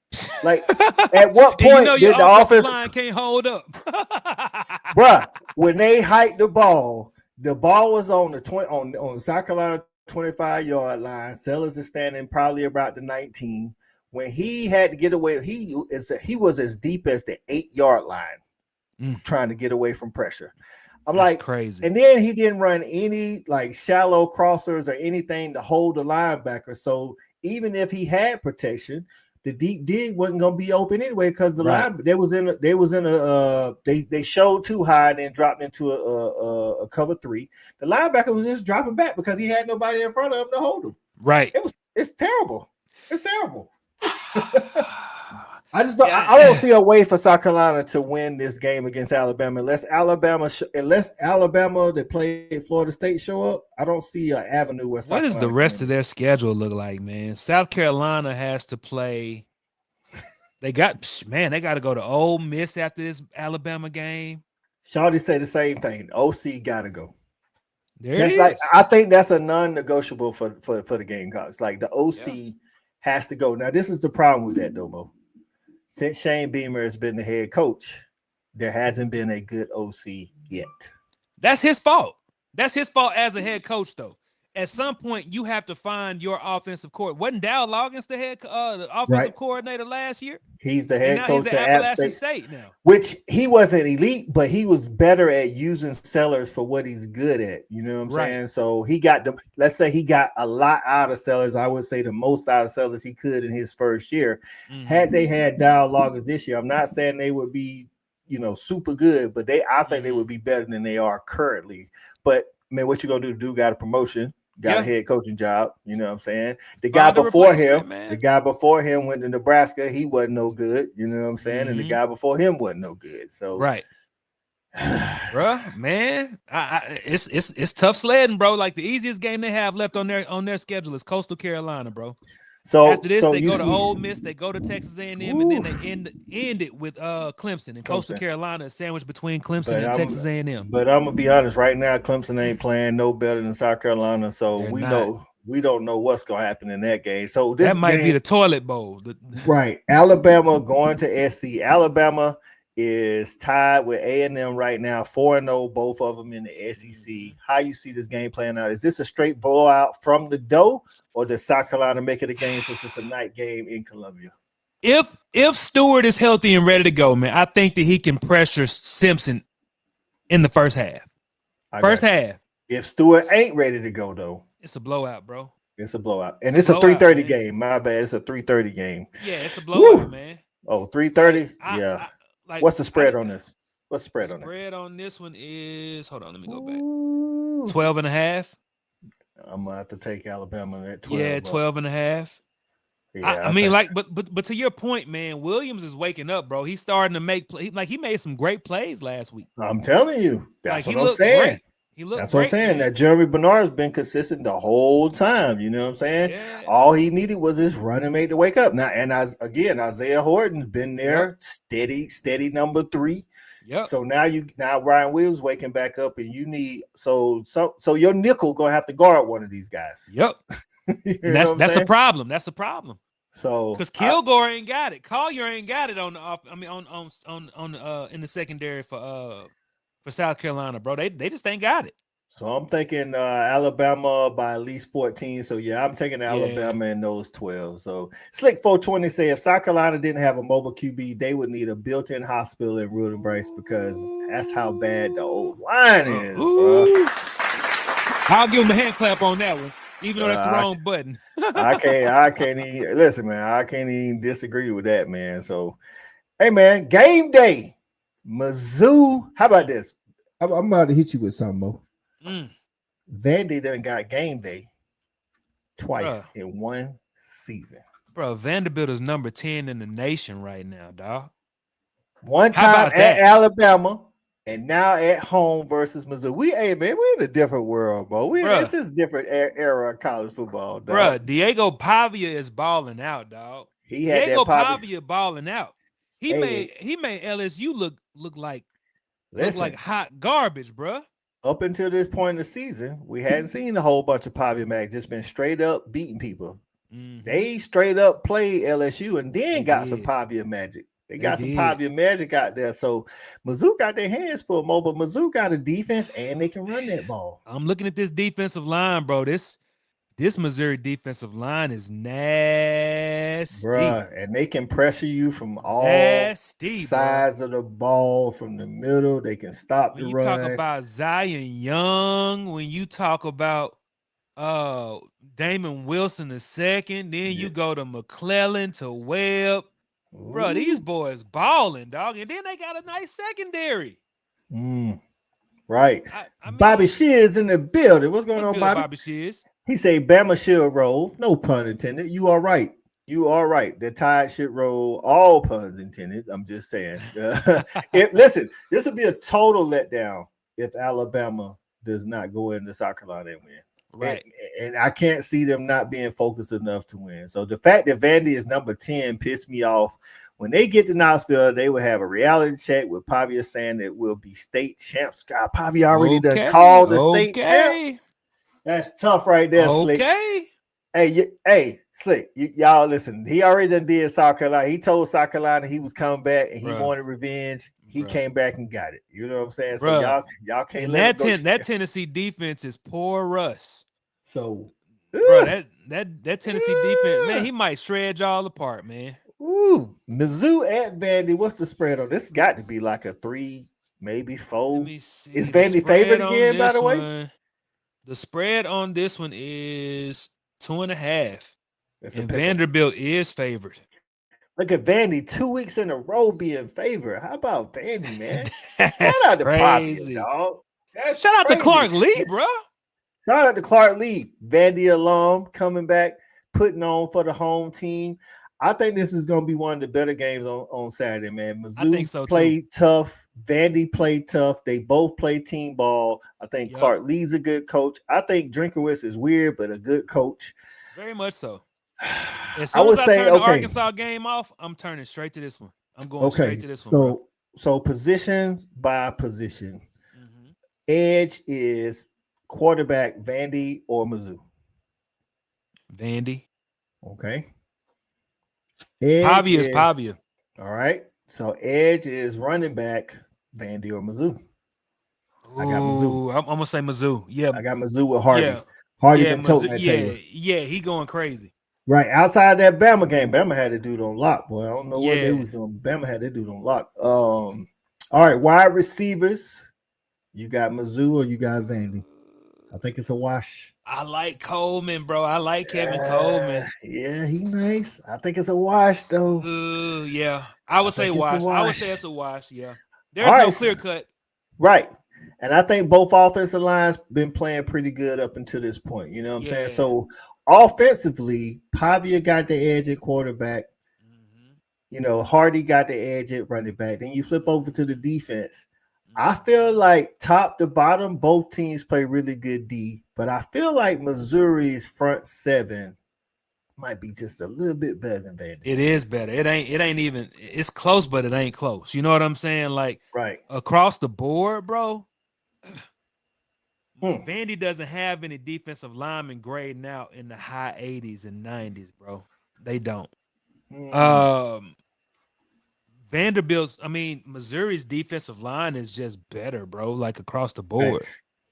Speaker 1: Like, at what point did the offensive
Speaker 3: line can't hold up?
Speaker 1: Bruh, when they hiked the ball was on the 20 on South Carolina 25-yard line. Sellers is standing probably about the 19. When he had to get away, he was as deep as the 8-yard line, trying to get away from pressure. I'm
Speaker 3: That's
Speaker 1: like
Speaker 3: crazy.
Speaker 1: And then he didn't run any like shallow crossers or anything to hold the linebacker. So even if he had protection, the deep dig wasn't gonna be open anyway because the line they showed too high and then dropped into a cover 3. The linebacker was just dropping back because he had nobody in front of him to hold him.
Speaker 3: Right.
Speaker 1: It's terrible. It's terrible. I just don't. I don't see a way for South Carolina to win this game against Alabama unless Alabama that played Florida State show up. I don't see an avenue where.
Speaker 3: What does the rest of their schedule look like, man? South Carolina has to play. They got to go to Ole Miss after this Alabama game.
Speaker 1: Shawty say the same thing. OC got to go.
Speaker 3: That's
Speaker 1: I think that's a non-negotiable for the Gamecocks. Like the OC has to go. Now this is the problem with that, though, Mo. Since Shane Beamer has been the head coach, there hasn't been a good OC yet.
Speaker 3: That's his fault. That's his fault as a head coach, though. At some point, you have to find your offensive coordinator. Wasn't Dow Loggins the offensive coordinator last year?
Speaker 1: He's the head coach at
Speaker 3: Appalachian State now.
Speaker 1: Which he wasn't elite, but he was better at using Sellers for what he's good at. You know what I'm saying? So he got let's say he got a lot out of Sellers. I would say the most out of Sellers he could in his first year. Had they had Dow Loggins this year, I'm not saying they would be, super good, but I think they would be better than they are currently. But man, what you gonna do? Dude got a promotion. Got a head coaching job, you know what I'm saying? The guy before him went to Nebraska. He wasn't no good, you know what I'm saying? And the guy before him wasn't no good. So
Speaker 3: Bruh, man, it's tough sledding, bro. Like the easiest game they have left on their schedule is Coastal Carolina, bro.
Speaker 1: So
Speaker 3: after this, they go to Ole Miss, they go to Texas A&M, and then they end it with Clemson. And Coastal Carolina is sandwiched between Clemson and Texas A&M.
Speaker 1: But I'm gonna be honest, right now, Clemson ain't playing no better than South Carolina, so we don't know what's gonna happen in that game. So
Speaker 3: that might be the toilet bowl.
Speaker 1: Right. Alabama going to SC. Alabama is tied with A&M right now, 4-0, both of them in the SEC. How you see this game playing out? Is this a straight blowout from the dough, or does South Carolina make it a game since it's a night game in Columbia?
Speaker 3: If Stewart is healthy and ready to go, man, I think that he can pressure Simpson in the first half. Half.
Speaker 1: If Stewart ain't ready to go, though,
Speaker 3: it's a blowout, bro.
Speaker 1: It's a blowout. And it's a 3:30 game. My bad. It's a 3:30 game.
Speaker 3: Yeah, it's a blowout, man.
Speaker 1: Oh, 3:30? Yeah. What's the spread on this? What's the spread on this?
Speaker 3: Spread on this one is, hold on, let me go back. 12.5.
Speaker 1: I'm going to have to take Alabama at 12.
Speaker 3: Yeah, 12.5.
Speaker 1: Yeah,
Speaker 3: I mean, like, but to your point, man, Williams is waking up, bro. He's starting to make play. Like, he made some great plays last week.
Speaker 1: I'm telling you, that's
Speaker 3: like,
Speaker 1: what I'm saying.
Speaker 3: Great. He looked
Speaker 1: That's
Speaker 3: great,
Speaker 1: what I'm saying.
Speaker 3: man.
Speaker 1: That Jeremy Bernard's been consistent the whole time. You know what I'm saying?
Speaker 3: Yeah.
Speaker 1: All he needed was his running mate to wake up. Now, and again, Isaiah Horton's been there, steady number 3.
Speaker 3: Yep.
Speaker 1: So now Ryan Williams waking back up, and you need so your nickel gonna have to guard one of these guys.
Speaker 3: Yep. That's a problem. That's a problem.
Speaker 1: So
Speaker 3: because Kilgore ain't got it, Collier ain't got it on the off. I mean, on in the secondary for South Carolina, bro. They just ain't got it.
Speaker 1: So I'm thinking Alabama by at least 14. So yeah, I'm taking Alabama in those 12. So Slick 420 say if South Carolina didn't have a mobile QB, they would need a built-in hospital in Rude Brace because that's how bad the old line is. Bro.
Speaker 3: I'll give him a hand clap on that one, even though that's the wrong button.
Speaker 1: I can't even listen, man. I can't even disagree with that, man. So, hey, man, game day, Mizzou. How about this? I'm about to hit you with something, Mo. Vandy done got game day twice in one season.
Speaker 3: Bro, Vanderbilt is number 10 in the nation right now, dog.
Speaker 1: One time at Alabama and now at home versus Mizzou. We're in a different world, bro. This is a different era of college football, dog.
Speaker 3: Bro, Diego Pavia is balling out, dog. Diego Pavia balling out. He made LSU look like hot garbage, bro.
Speaker 1: Up until this point in the season, we hadn't seen a whole bunch of Pavia Mag, just been straight up beating people. Mm-hmm. They straight up played LSU and then got some Pavia magic. They got some Pavia magic out there. So Mizzou got their hands full, Mo, but Mizzou got a defense and they can run that ball.
Speaker 3: I'm looking at this defensive line, bro. This Missouri defensive line is nasty.
Speaker 1: Bruh, and they can pressure you from all sides of the ball, from the middle. They can stop the run.
Speaker 3: When you talk about Zion Young, when you talk about Damon Wilson II, then you go to McClellan to Webb. Ooh. Bro, these boys balling, dog. And then they got a nice secondary.
Speaker 1: Right. I mean, Bobby Shears in the building. What's going on, Bobby?
Speaker 3: Bobby Shears.
Speaker 1: He say Bama should roll. No pun intended. You are right. The Tide should roll. All puns intended. I'm just saying. Listen, this would be a total letdown if Alabama does not go into South Carolina and win.
Speaker 3: Right.
Speaker 1: And I can't see them not being focused enough to win. So the fact that Vandy is number 10 pissed me off. When they get to Knoxville, they will have a reality check with Pavia saying that we'll be state champs. God, Pavia already done called the state champs. That's tough right there, Slick. Hey, Slick, y'all listen. He already done did South Carolina. He told South Carolina he was coming back and he wanted revenge. He came back and got it. You know what I'm saying? So y'all can't let
Speaker 3: that Tennessee defense is porous.
Speaker 1: So,
Speaker 3: bro, that Tennessee defense, man, he might shred y'all apart, man.
Speaker 1: Ooh, Mizzou at Vandy. What's the spread on this? Got to be like a 3, maybe 4.
Speaker 3: Let me see.
Speaker 1: Is Vandy favored again, by the way?
Speaker 3: The spread on this one is 2.5. And Vanderbilt is favored.
Speaker 1: Look at Vandy 2 weeks in a row being favored. How about Vandy, man?
Speaker 3: Shout out to Pavia,
Speaker 1: dog.
Speaker 3: Shout out to Clark Lee, bro.
Speaker 1: Shout out to Clark Lee, Vandy alum, coming back, putting on for the home team. I think this is going to be one of the better games on Saturday, man. Mizzou played tough. Vandy played tough. They both play team ball. I think Clark Lee's a good coach. I think Drinkowitz is weird, but a good coach.
Speaker 3: Very much so. As soon as I turn the Arkansas game off, I'm turning straight to this one. I'm going straight to this one.
Speaker 1: So position by position. Mm-hmm. Edge is quarterback Vandy or Mizzou?
Speaker 3: Vandy.
Speaker 1: Okay.
Speaker 3: Pavia is Pavia.
Speaker 1: All right. So Edge is running back Vandy or Mizzou.
Speaker 3: I got Mizzou. I'm gonna say Mizzou. Yeah,
Speaker 1: I got Mizzou with Hardy. Yeah. Hardy been toting that table.
Speaker 3: Yeah, he going crazy.
Speaker 1: Right. Outside that Bama game, Bama had that dude on lock. Boy, I don't know what they was doing. Bama had that dude on lock. All right, wide receivers. You got Mizzou or you got Vandy? I think it's a wash.
Speaker 3: I like Coleman, bro. I like Kevin Coleman.
Speaker 1: Yeah, he nice. I think it's a wash, though.
Speaker 3: Yeah. I would say wash. I would say it's a wash, yeah. There's no clear cut.
Speaker 1: Right. And I think both offensive lines been playing pretty good up until this point. You know what I'm saying? So offensively, Pavia got the edge at quarterback. You know, Hardy got the edge at running back. Then you flip over to the defense. I feel like top to bottom, both teams play really good D, but I feel like Missouri's front seven might be just a little bit better than Vandy.
Speaker 3: It is better. It ain't even. It's close, but it ain't close. You know what I'm saying? Like
Speaker 1: right
Speaker 3: across the board, bro. Vandy doesn't have any defensive linemen grading out in the high 80s and 90s, bro. They don't. Missouri's defensive line is just better, bro. Like across the board.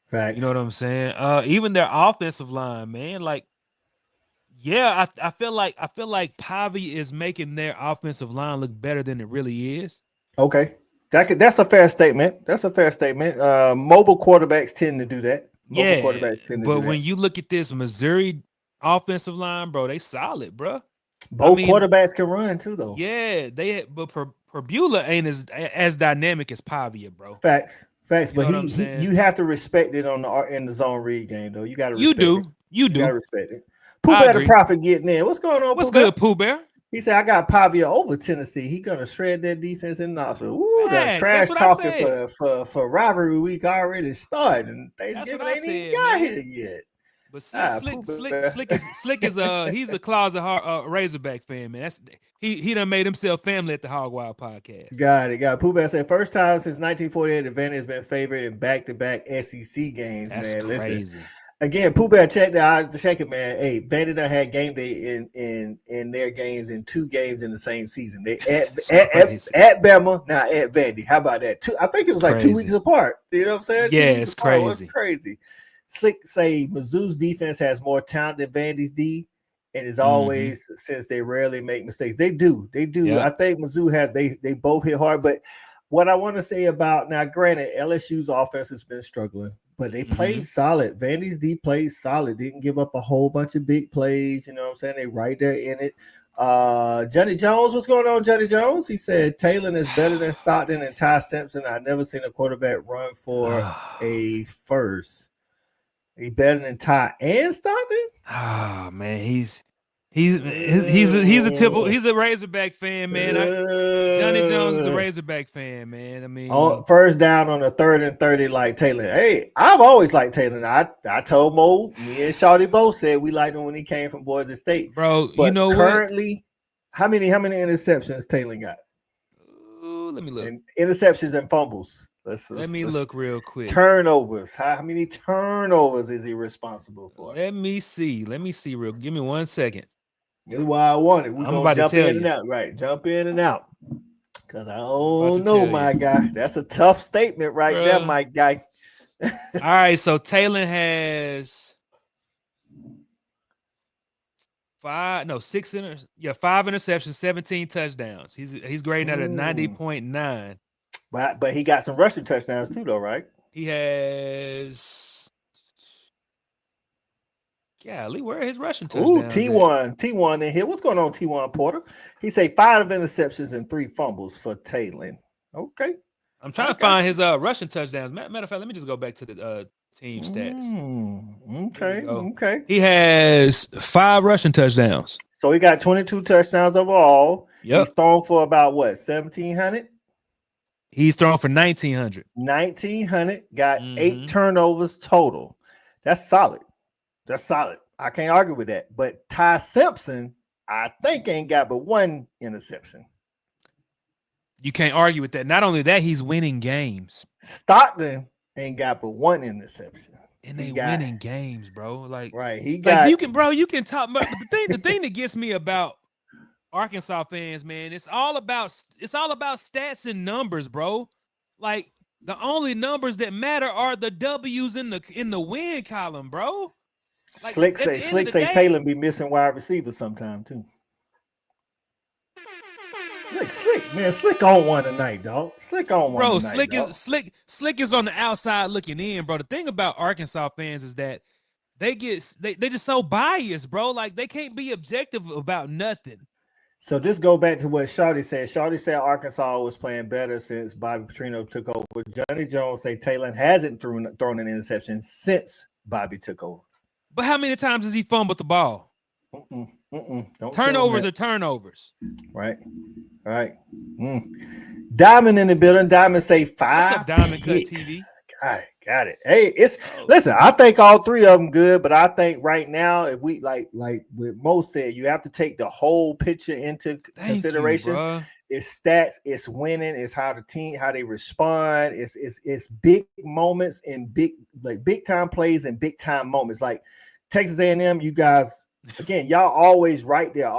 Speaker 1: Facts.
Speaker 3: You know what I'm saying? Even their offensive line, man. Like, yeah, I feel like Pavia is making their offensive line look better than it really is.
Speaker 1: Okay. That's a fair statement. Mobile quarterbacks tend to do that.
Speaker 3: But when you look at this Missouri offensive line, bro, they solid, bro.
Speaker 1: Both quarterbacks can run too, though.
Speaker 3: Yeah, but Perbula ain't as dynamic as Pavia, bro.
Speaker 1: Facts. But you have to respect it in the zone read game, though. You got to.
Speaker 3: You do.
Speaker 1: You gotta respect it. Pooh Bear the Prophet getting in. What's going on?
Speaker 3: What's good, Pooh Bear?
Speaker 1: He said, I got Pavia over Tennessee. He gonna shred that defense in Knoxville. Ooh, the trash talking for rivalry week already started, and Thanksgiving ain't even got here yet.
Speaker 3: But Slick is he's a closet Razorback fan, man. He done made himself family at the Hog Wild podcast.
Speaker 1: Got it. Pooh Bear said first time since 1948 the Vandy has been favored in back-to-back SEC games.
Speaker 3: That's
Speaker 1: man.
Speaker 3: Crazy.
Speaker 1: Listen. Again, Pooh Bear, check it, man. Hey, Vandy done had game day in their games in 2 games in the same season. They at Bama, now at Vandy. How about that? I think it was like 2 weeks apart. You know what I'm saying?
Speaker 3: Yeah, it's crazy.
Speaker 1: It's crazy. Slick say Mizzou's defense has more talent than Vandy's D, and is always since they rarely make mistakes. They do. Yep. I think Mizzou they both hit hard. But what I want to say about now, granted, LSU's offense has been struggling. But they played solid. Vandy's D played solid. Didn't give up a whole bunch of big plays. You know what I'm saying? They right there in it. Johnny Jones, what's going on, Johnny Jones? He said Taylor is better than Stockton and Ty Simpson. I've never seen a quarterback run for a first. He better than Ty and Stockton?
Speaker 3: Oh man, he's a Razorback fan, man. Johnny Jones is a Razorback fan, man. I mean,
Speaker 1: first down on the 3rd and 30, like Taylor. Hey, I've always liked Taylor. I told Mo, me and Shawty both said we liked him when he came from Boise State,
Speaker 3: bro.
Speaker 1: But
Speaker 3: you know
Speaker 1: currently, what? How many interceptions Taylor got?
Speaker 3: Ooh, let me look.
Speaker 1: And interceptions and fumbles.
Speaker 3: Let me look real quick.
Speaker 1: Turnovers. How many turnovers is he responsible for?
Speaker 3: Let me see real. Give me 1 second.
Speaker 1: That's why I want it. We're going to jump in
Speaker 3: and
Speaker 1: out. Right. Jump in and out. Because I don't know, my guy. That's a tough statement there, my guy.
Speaker 3: All right. So Taylor has 5 interceptions, 17 touchdowns. He's grading at a 90.9.
Speaker 1: But he got some rushing touchdowns too, though, right?
Speaker 3: He has. Golly, where are his rushing touchdowns?
Speaker 1: T1 in here. What's going on, T1 Porter? He say 5 interceptions and 3 fumbles for Taylor. Okay.
Speaker 3: I'm trying to find his rushing touchdowns. Matter of fact, let me just go back to the team stats.
Speaker 1: Okay.
Speaker 3: He has 5 rushing touchdowns.
Speaker 1: So he got 22 touchdowns overall.
Speaker 3: Yep.
Speaker 1: He's thrown for about what, 1,700?
Speaker 3: He's thrown for 1,900.
Speaker 1: 1,900. Got 8 turnovers total. That's solid. I can't argue with that. But Ty Simpson, I think, ain't got but 1 interception.
Speaker 3: You can't argue with that. Not only that, he's winning games.
Speaker 1: Stockton ain't got but 1 interception.
Speaker 3: And they winning games, bro. Like,
Speaker 1: right. He got
Speaker 3: you can talk about the thing that gets me about Arkansas fans, man, it's all about stats and numbers, bro. Like, the only numbers that matter are the W's in the win column, bro. Like,
Speaker 1: Slick say Taylor be missing wide receivers sometime too. Like Slick on one tonight, dog. Slick on one
Speaker 3: bro,
Speaker 1: tonight,
Speaker 3: Slick is on the outside looking in, bro. The thing about Arkansas fans is that they just so biased, bro. Like, they can't be objective about nothing.
Speaker 1: So this go back to what Shawty said. Shawty said Arkansas was playing better since Bobby Petrino took over. Johnny Jones say Taylor hasn't thrown an interception since Bobby took over.
Speaker 3: But how many times has he fumbled the ball?
Speaker 1: Don't
Speaker 3: Turnovers are turnovers.
Speaker 1: Right. Diamond in the building. Diamond say 5.
Speaker 3: What's up, Diamond
Speaker 1: picks.
Speaker 3: Cut TV?
Speaker 1: Got it. Hey, listen. I think all 3 of them good, but I think right now, if we like what Mo said, you have to take the whole picture into consideration. It's stats, it's winning, it's how the team, how they respond. It's big moments and big time plays and big time moments. Like Texas A&M, you guys, again, y'all always right there.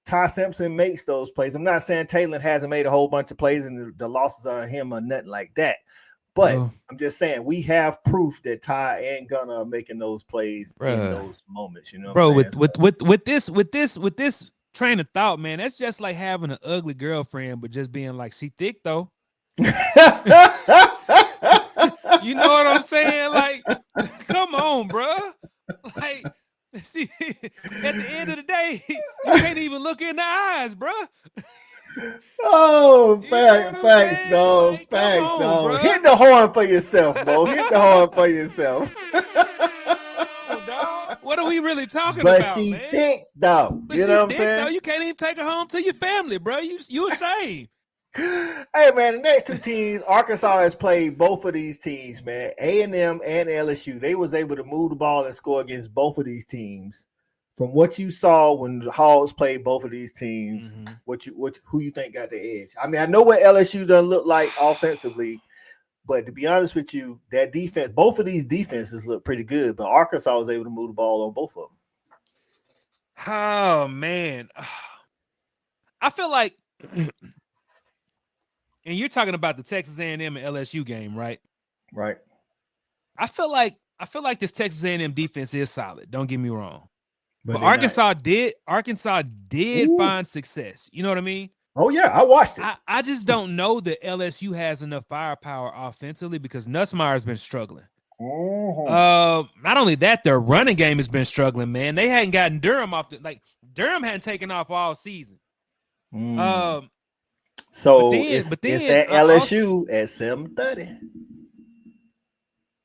Speaker 1: Ty Simpson makes those plays. I'm not saying Taylor hasn't made a whole bunch of plays and the losses are on him or nothing like that. But I'm just saying we have proof that Ty and Gunner are making those plays in those moments. You know,
Speaker 3: with this train of thought, man, that's just like having an ugly girlfriend, but just being like, she thick though. You know what I'm saying? Like, come on, bro. Like, see, at the end of the day, you can't even look in the eyes, bro.
Speaker 1: Oh, facts, dog. Like, facts, dog. Hit the horn for yourself, Mo. Hit the horn for yourself.
Speaker 3: What are we really talking about,
Speaker 1: But she
Speaker 3: man?
Speaker 1: thick, though. You know what I'm saying?
Speaker 3: Though. You can't even take her home to your family, bro. You ashamed.
Speaker 1: Hey, man, the next 2 teams, Arkansas has played both of these teams, man. A&M and LSU. They was able to move the ball and score against both of these teams. From what you saw when the Hogs played both of these teams, who you think got the edge? I mean, I know what LSU doesn't look like offensively, but to be honest with you, that defense, both of these defenses look pretty good, but Arkansas was able to move the ball on both of them.
Speaker 3: Oh, man. I feel like, and you're talking about the Texas A&M and LSU game, right?
Speaker 1: Right.
Speaker 3: I feel like this Texas A&M defense is solid. Don't get me wrong. But Arkansas did find success. You know what I mean?
Speaker 1: Oh, yeah. I watched it.
Speaker 3: I just don't know that LSU has enough firepower offensively because Nussmeier's been struggling. Not only that, their running game has been struggling, man. They hadn't gotten Durham off Durham hadn't taken off all season.
Speaker 1: So it's at LSU at 7:30.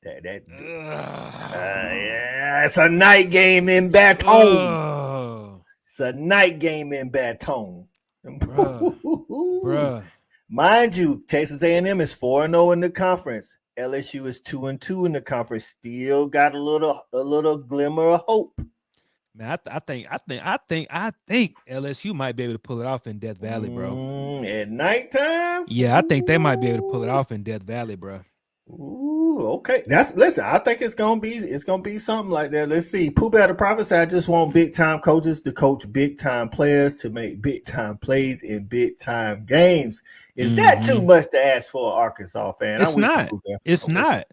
Speaker 1: Yeah, it's a night game in Baton. It's a night game in Baton. Bruh. Mind you, Texas A&M is 4-0 in the conference. LSU is 2-2 in the conference. Still got a little glimmer of hope.
Speaker 3: Man, I think LSU might be able to pull it off in Death Valley, bro.
Speaker 1: At nighttime?
Speaker 3: Yeah, I think they might be able to pull it off in Death Valley, bro.
Speaker 1: Ooh, okay. Listen, I think it's gonna be something like that. Let's see. Pooh Bear the Prophet, I just want big time coaches to coach big time players to make big time plays in big time games. Is that too much to ask for an Arkansas fan?
Speaker 3: It's not. It's not.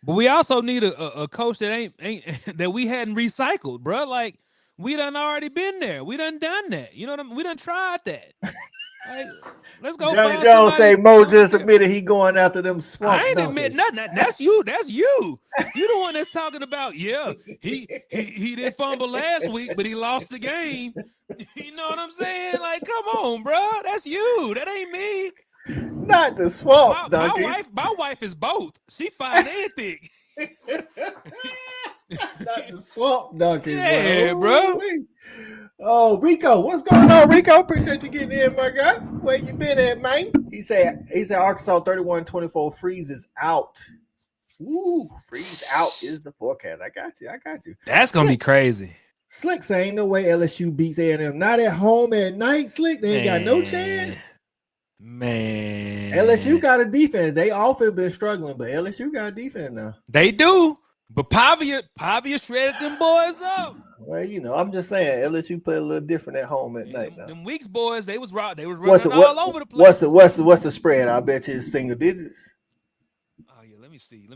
Speaker 3: But we also need a coach that ain't that we hadn't recycled, bro. Like we done already been there. We done that. You know what I mean? We done tried that. Like, let's go.
Speaker 1: Johnny Jones say Mo just admitted he going after them swamp.
Speaker 3: I ain't admit nothing. That's you. You the one that's talking about. Yeah, he didn't fumble last week, but he lost the game. You know what I'm saying? Like, come on, bro. That's you. That ain't me.
Speaker 1: Not the swamp donkeys.
Speaker 3: My wife is both. She fine and thick.
Speaker 1: Not the swamp donkeys.
Speaker 3: Yeah, bro.
Speaker 1: Oh, Rico, what's going on, Rico? Appreciate you getting in, my guy. Where you been at, man? He said Arkansas 31-24 freezes out. Ooh, freeze out is the forecast. I got you.
Speaker 3: That's gonna be crazy.
Speaker 1: Slick saying no way LSU beats A&M. Not at home at night, Slick. They ain't got no chance.
Speaker 3: Man.
Speaker 1: LSU got a defense. They often been struggling, but LSU got a defense now.
Speaker 3: They do. But Pavia shredded them boys up.
Speaker 1: Well, you know, I'm just saying LSU play a little different at home at night now.
Speaker 3: Them Weeks boys, they was running all over the place.
Speaker 1: What's the spread? I bet you it's single digits.
Speaker 3: Oh yeah, let me see.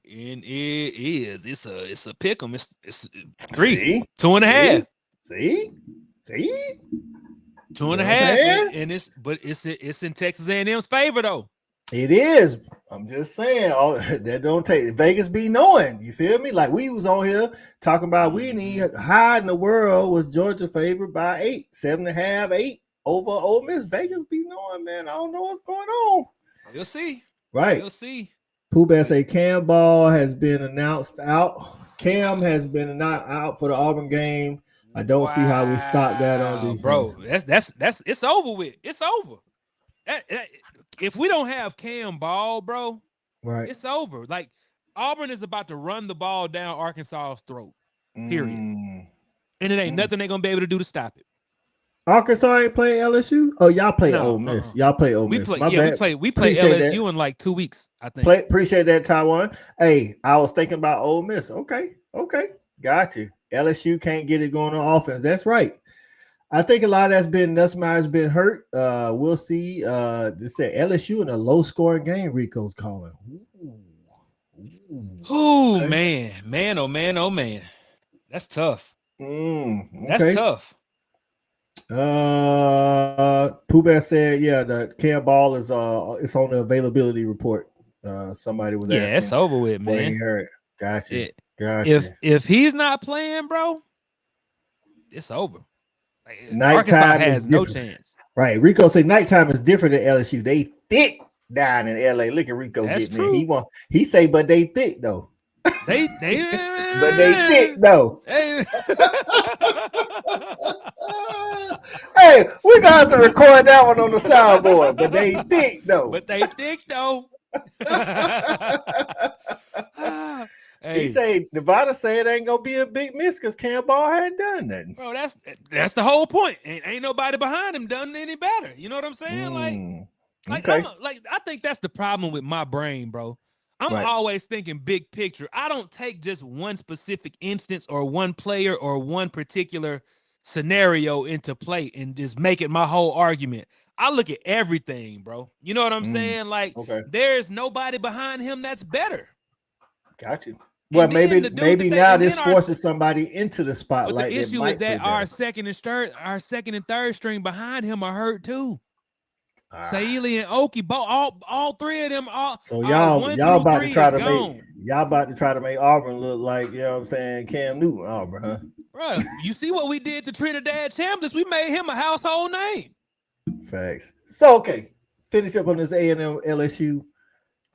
Speaker 3: And it is. It's a pick 'em. It's 3.
Speaker 1: See?
Speaker 3: 2.5.
Speaker 1: See?
Speaker 3: 2.5. And it's in Texas A&M's favor though.
Speaker 1: It is. I'm just saying, that don't take Vegas be knowing. You feel me? Like we was on here talking about we need high in the world was Georgia favored by 8, 7.5, 8 over Ole Miss. Vegas be knowing, man. I don't know what's going on.
Speaker 3: You'll see.
Speaker 1: Right.
Speaker 3: You'll see.
Speaker 1: Pooh Bear say Cam Ball has been announced out. Cam has been not out for the Auburn game. I don't see how we stop that on defense.
Speaker 3: Bro. That's it's over with. It's over. If we don't have Cam Ball, bro,
Speaker 1: right,
Speaker 3: it's over. Like Auburn is about to run the ball down Arkansas's throat. Period. And it ain't nothing they're gonna be able to do to stop it.
Speaker 1: Arkansas ain't playing LSU. Oh, y'all play Ole Miss. Y'all play Ole Miss.
Speaker 3: We play LSU in like 2 weeks, I think.
Speaker 1: Appreciate that, Taiwan. Hey, I was thinking about Ole Miss. Okay, got you. LSU can't get it going on offense. That's right. I think a lot of that's been Nussmeier's been hurt. We'll see. They said LSU in a low-scoring game. Rico's calling.
Speaker 3: Ooh, man, oh man. That's tough.
Speaker 1: Okay.
Speaker 3: That's tough.
Speaker 1: Pooh Bear said, yeah, the Cam Ball is it's on the availability report. Somebody was asking.
Speaker 3: Yeah, it's over with, man.
Speaker 1: Heard. Gotcha.
Speaker 3: If he's not playing, bro, it's over. Like,
Speaker 1: Arkansas
Speaker 3: has no chance.
Speaker 1: Right. Rico said nighttime is different than LSU. They thick down in LA. Look at Rico getting it. He say, but they thick though.
Speaker 3: They
Speaker 1: but they thick though.
Speaker 3: Hey,
Speaker 1: hey, we're gonna have to record that one on the soundboard. But they thick though.
Speaker 3: Hey.
Speaker 1: He say Nevada say it ain't gonna be a big miss because Cam Ball hadn't done nothing.
Speaker 3: Bro, that's the whole point. Ain't nobody behind him done any better. You know what I'm saying? I think that's the problem with my brain, bro. I'm always thinking big picture. I don't take just one specific instance or one player or one particular scenario into play and just make it my whole argument. I look at everything, bro. You know what I'm saying? Like, there's nobody behind him that's better.
Speaker 1: Got you. Well, maybe now this forces somebody into the spotlight.
Speaker 3: But the issue is that our second and third string behind him are hurt too. Saili and Oki, all three of them.
Speaker 1: So y'all about to try to make Auburn look like, you know what I'm saying, Cam Newton Auburn, huh?
Speaker 3: Bro, you see what we did to Trinidad Chambliss? We made him a household name.
Speaker 1: Facts. So finish up on this A&M LSU.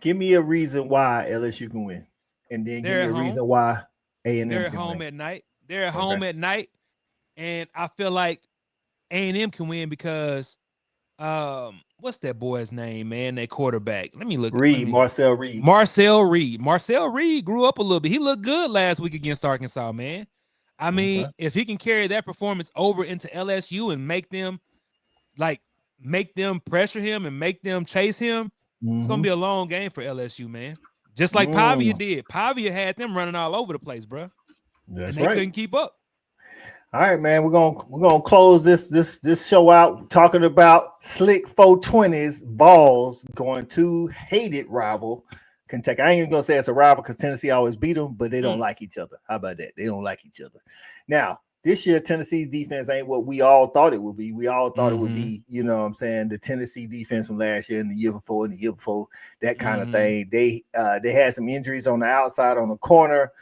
Speaker 1: Give me a reason why LSU can win. And then give me a reason why A&M
Speaker 3: They're at home at night. They're at home at night. And I feel like A&M can win because what's that boy's name, man? That quarterback. Let me look.
Speaker 1: Marcel Reed.
Speaker 3: Marcel Reed grew up a little bit. He looked good last week against Arkansas, man. I mean, if he can carry that performance over into LSU and make them pressure him and make them chase him, it's gonna be a long game for LSU, man. Just like Pavia did. Pavia had them running all over the place, bro.
Speaker 1: That's
Speaker 3: and they couldn't keep up.
Speaker 1: All right, man. We're gonna close this show out talking about slick 420s balls going to hated rival Kentucky. I ain't even gonna say it's a rival because Tennessee always beat them, but they don't like each other. How about that? They don't like each other. Now, this year, Tennessee's defense ain't what we all thought it would be. We all thought it would be, you know what I'm saying, the Tennessee defense from last year and the year before, that kind of thing. They had some injuries on the outside, on the corner.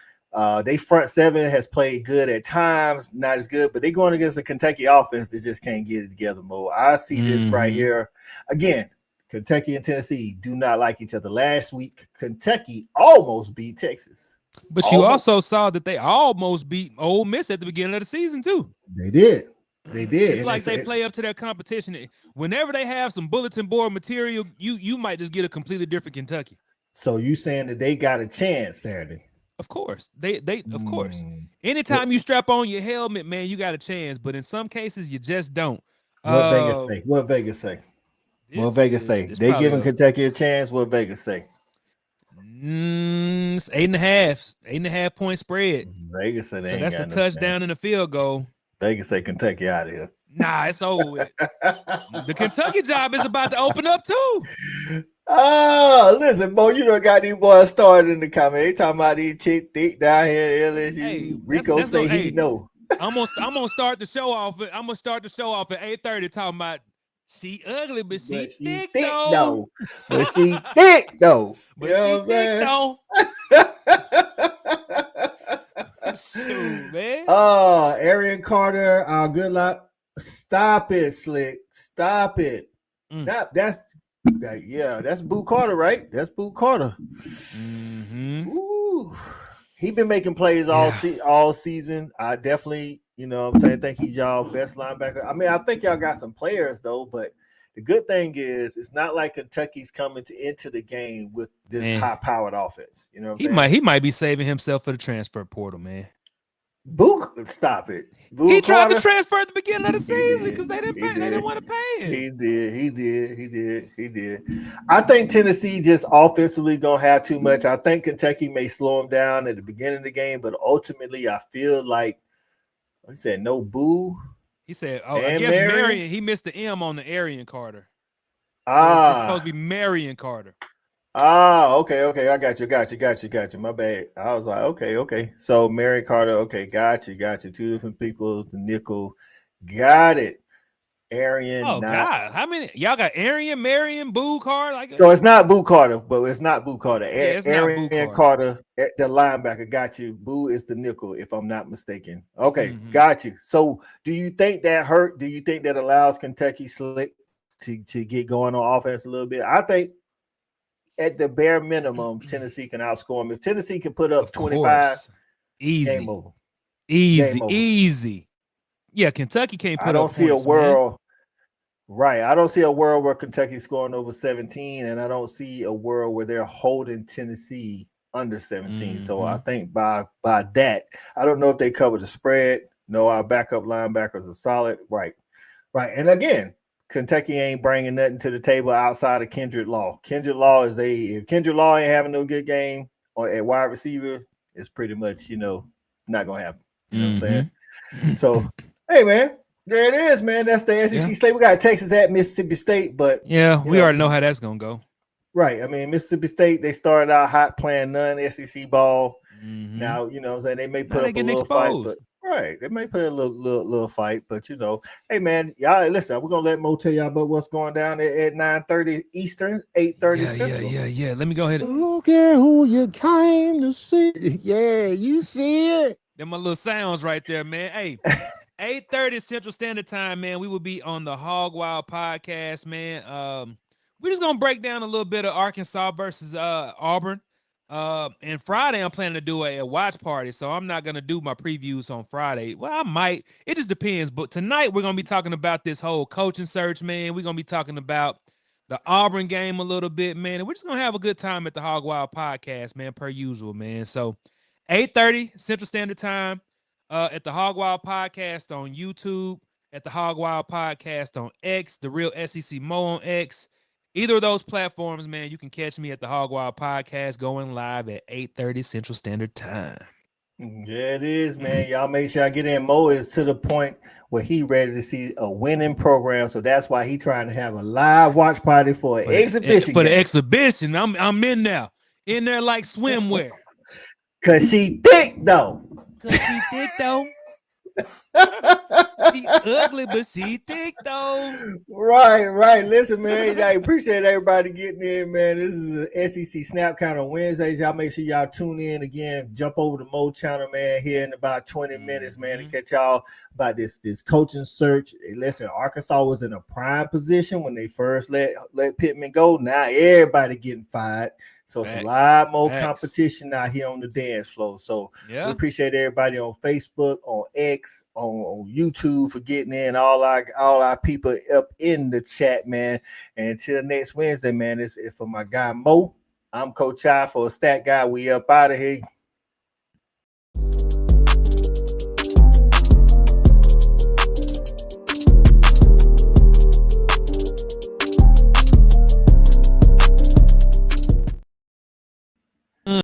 Speaker 1: They front seven has played good at times, not as good, but they're going against a Kentucky offense that just can't get it together, Mo. I see this right here. Again, Kentucky and Tennessee do not like each other. Last week, Kentucky almost beat Texas.
Speaker 3: But you also saw that they almost beat Ole Miss at the beginning of the season, too.
Speaker 1: They did.
Speaker 3: It's like they play up to their competition. Whenever they have some bulletin board material, you might just get a completely different Kentucky.
Speaker 1: So you saying that they got a chance Saturday?
Speaker 3: Of course. Of course. Anytime you strap on your helmet, man, you got a chance. But in some cases, you just don't.
Speaker 1: What Vegas say? They giving Kentucky a chance. What Vegas say?
Speaker 3: It's 8.5 point spread.
Speaker 1: Vegas said
Speaker 3: so that's a touchdown and a field goal.
Speaker 1: Vegas say Kentucky out of here.
Speaker 3: Nah, it's over with. The Kentucky job is about to open up too.
Speaker 1: Oh, listen, Bo, you done got these boys started in the comment. They talking about these chicks thick down here at LSU. Hey, Rico say he know.
Speaker 3: I'm gonna start the show off. I'm gonna start the show off at 8:30 talking about she ugly, but she thick though.
Speaker 1: But she thick though.
Speaker 3: But she thick though. Shoot, man.
Speaker 1: Arian Carter, good luck. Stop it, Slick. Stop it. That's Boo Carter, right? That's Boo Carter. Ooh. He been making plays all season. I definitely You know what I'm saying? I think he's y'all best linebacker. I mean, I think y'all got some players though, but the good thing is it's not like Kentucky's coming into the game with this high-powered offense. You know what I'm saying?
Speaker 3: He might be saving himself for the transfer portal, man.
Speaker 1: Boo, stop it. Boo
Speaker 3: he
Speaker 1: Carter,
Speaker 3: tried to transfer at the beginning of the season because they didn't pay. They didn't want to pay him.
Speaker 1: He did. I think Tennessee just offensively gonna have too much. I think Kentucky may slow him down at the beginning of the game, but ultimately, I feel like he said no Boo.
Speaker 3: He said, "Oh, I guess Marion. He missed the M on the Arian Carter. So it's supposed to be Marion Carter."
Speaker 1: Okay. I got you. My bad. I was like, okay. So Mary Carter, okay, got you. Two different people, the nickel. Got it. Arian.
Speaker 3: Oh God, how many y'all got? Arian, Marion, Boo Carter.
Speaker 1: So it's not Boo Carter, but it's not Boo Carter.
Speaker 3: It's
Speaker 1: Arian
Speaker 3: not Boo
Speaker 1: Carter, the linebacker. Got you. Boo is the nickel, if I'm not mistaken. Okay, got you. So do you think that hurt? Do you think that allows Kentucky Slick to get going on offense a little bit? I think at the bare minimum, Tennessee can outscore them. If Tennessee can put up 25,
Speaker 3: easy,
Speaker 1: game over.
Speaker 3: Easy. Yeah, Kentucky can't put up points. I don't see a world.
Speaker 1: Man. Right. I don't see a world where Kentucky's scoring over 17, and I don't see a world where they're holding Tennessee under 17. So I think by that, I don't know if they cover the spread. No, our backup linebackers are solid. Right. And again, Kentucky ain't bringing nothing to the table outside of Kendrick Law. Kendrick Law if Kendrick Law ain't having no good game or at wide receiver, it's pretty much, not going to happen. You know what I'm saying? So, hey, man, there it is, man. That's the SEC slate. We got Texas at Mississippi State, but
Speaker 3: we already know how that's going to go.
Speaker 1: Right. I mean, Mississippi State, they started out hot playing non-SEC ball. Now, you know what I'm saying? They may put up a little fight, but they may put a little fight, but hey man, y'all listen, we're gonna let Mo tell y'all about what's going down at 9:30 Eastern, 8:30 Central.
Speaker 3: Yeah. Let me go ahead and
Speaker 4: look at who you came to see. Yeah, you see it.
Speaker 3: Them my little sounds right there, man. Hey, 8:30 Central Standard Time, man. We will be on the Hog Wild podcast, man. We're just gonna break down a little bit of Arkansas versus Auburn. And Friday I'm planning to do a watch party, so I'm not gonna do my previews on Friday. Well, I might. It just depends. But tonight we're gonna be talking about this whole coaching search, man. We're gonna be talking about the Auburn game a little bit, man. And we're just gonna have a good time at the Hog Wild podcast, man, per usual, man. So 8:30 Central Standard Time at the Hog Wild podcast on YouTube, at the Hog Wild podcast on X, the Real SEC Mo on X. Either of those platforms, man, you can catch me at the Hog Wild podcast going live at 8:30 Central Standard Time.
Speaker 1: Yeah, it is, man. Y'all make sure I get in. Mo is to the point where he ready to see a winning program, so that's why he trying to have a live watch party for an exhibition.
Speaker 3: For the exhibition, I'm in there like swimwear.
Speaker 1: Cause she thick though.
Speaker 3: She ugly, but she thick though.
Speaker 1: Right. Listen, man, I appreciate everybody getting in, man. This is a SEC Snap Count on Wednesdays. Y'all make sure y'all tune in again. Jump over to Mo channel, man, here in about 20 minutes, man, to catch y'all about this coaching search. Listen, Arkansas was in a prime position when they first let Pittman go. Now everybody getting fired. So it's a lot more competition out here on the dance floor. So we appreciate everybody on Facebook, on X, on YouTube for getting in, all our people up in the chat, man. And until next Wednesday, man, it's for my guy Mo. I'm Coach I for a Stat Guy. We up out of here.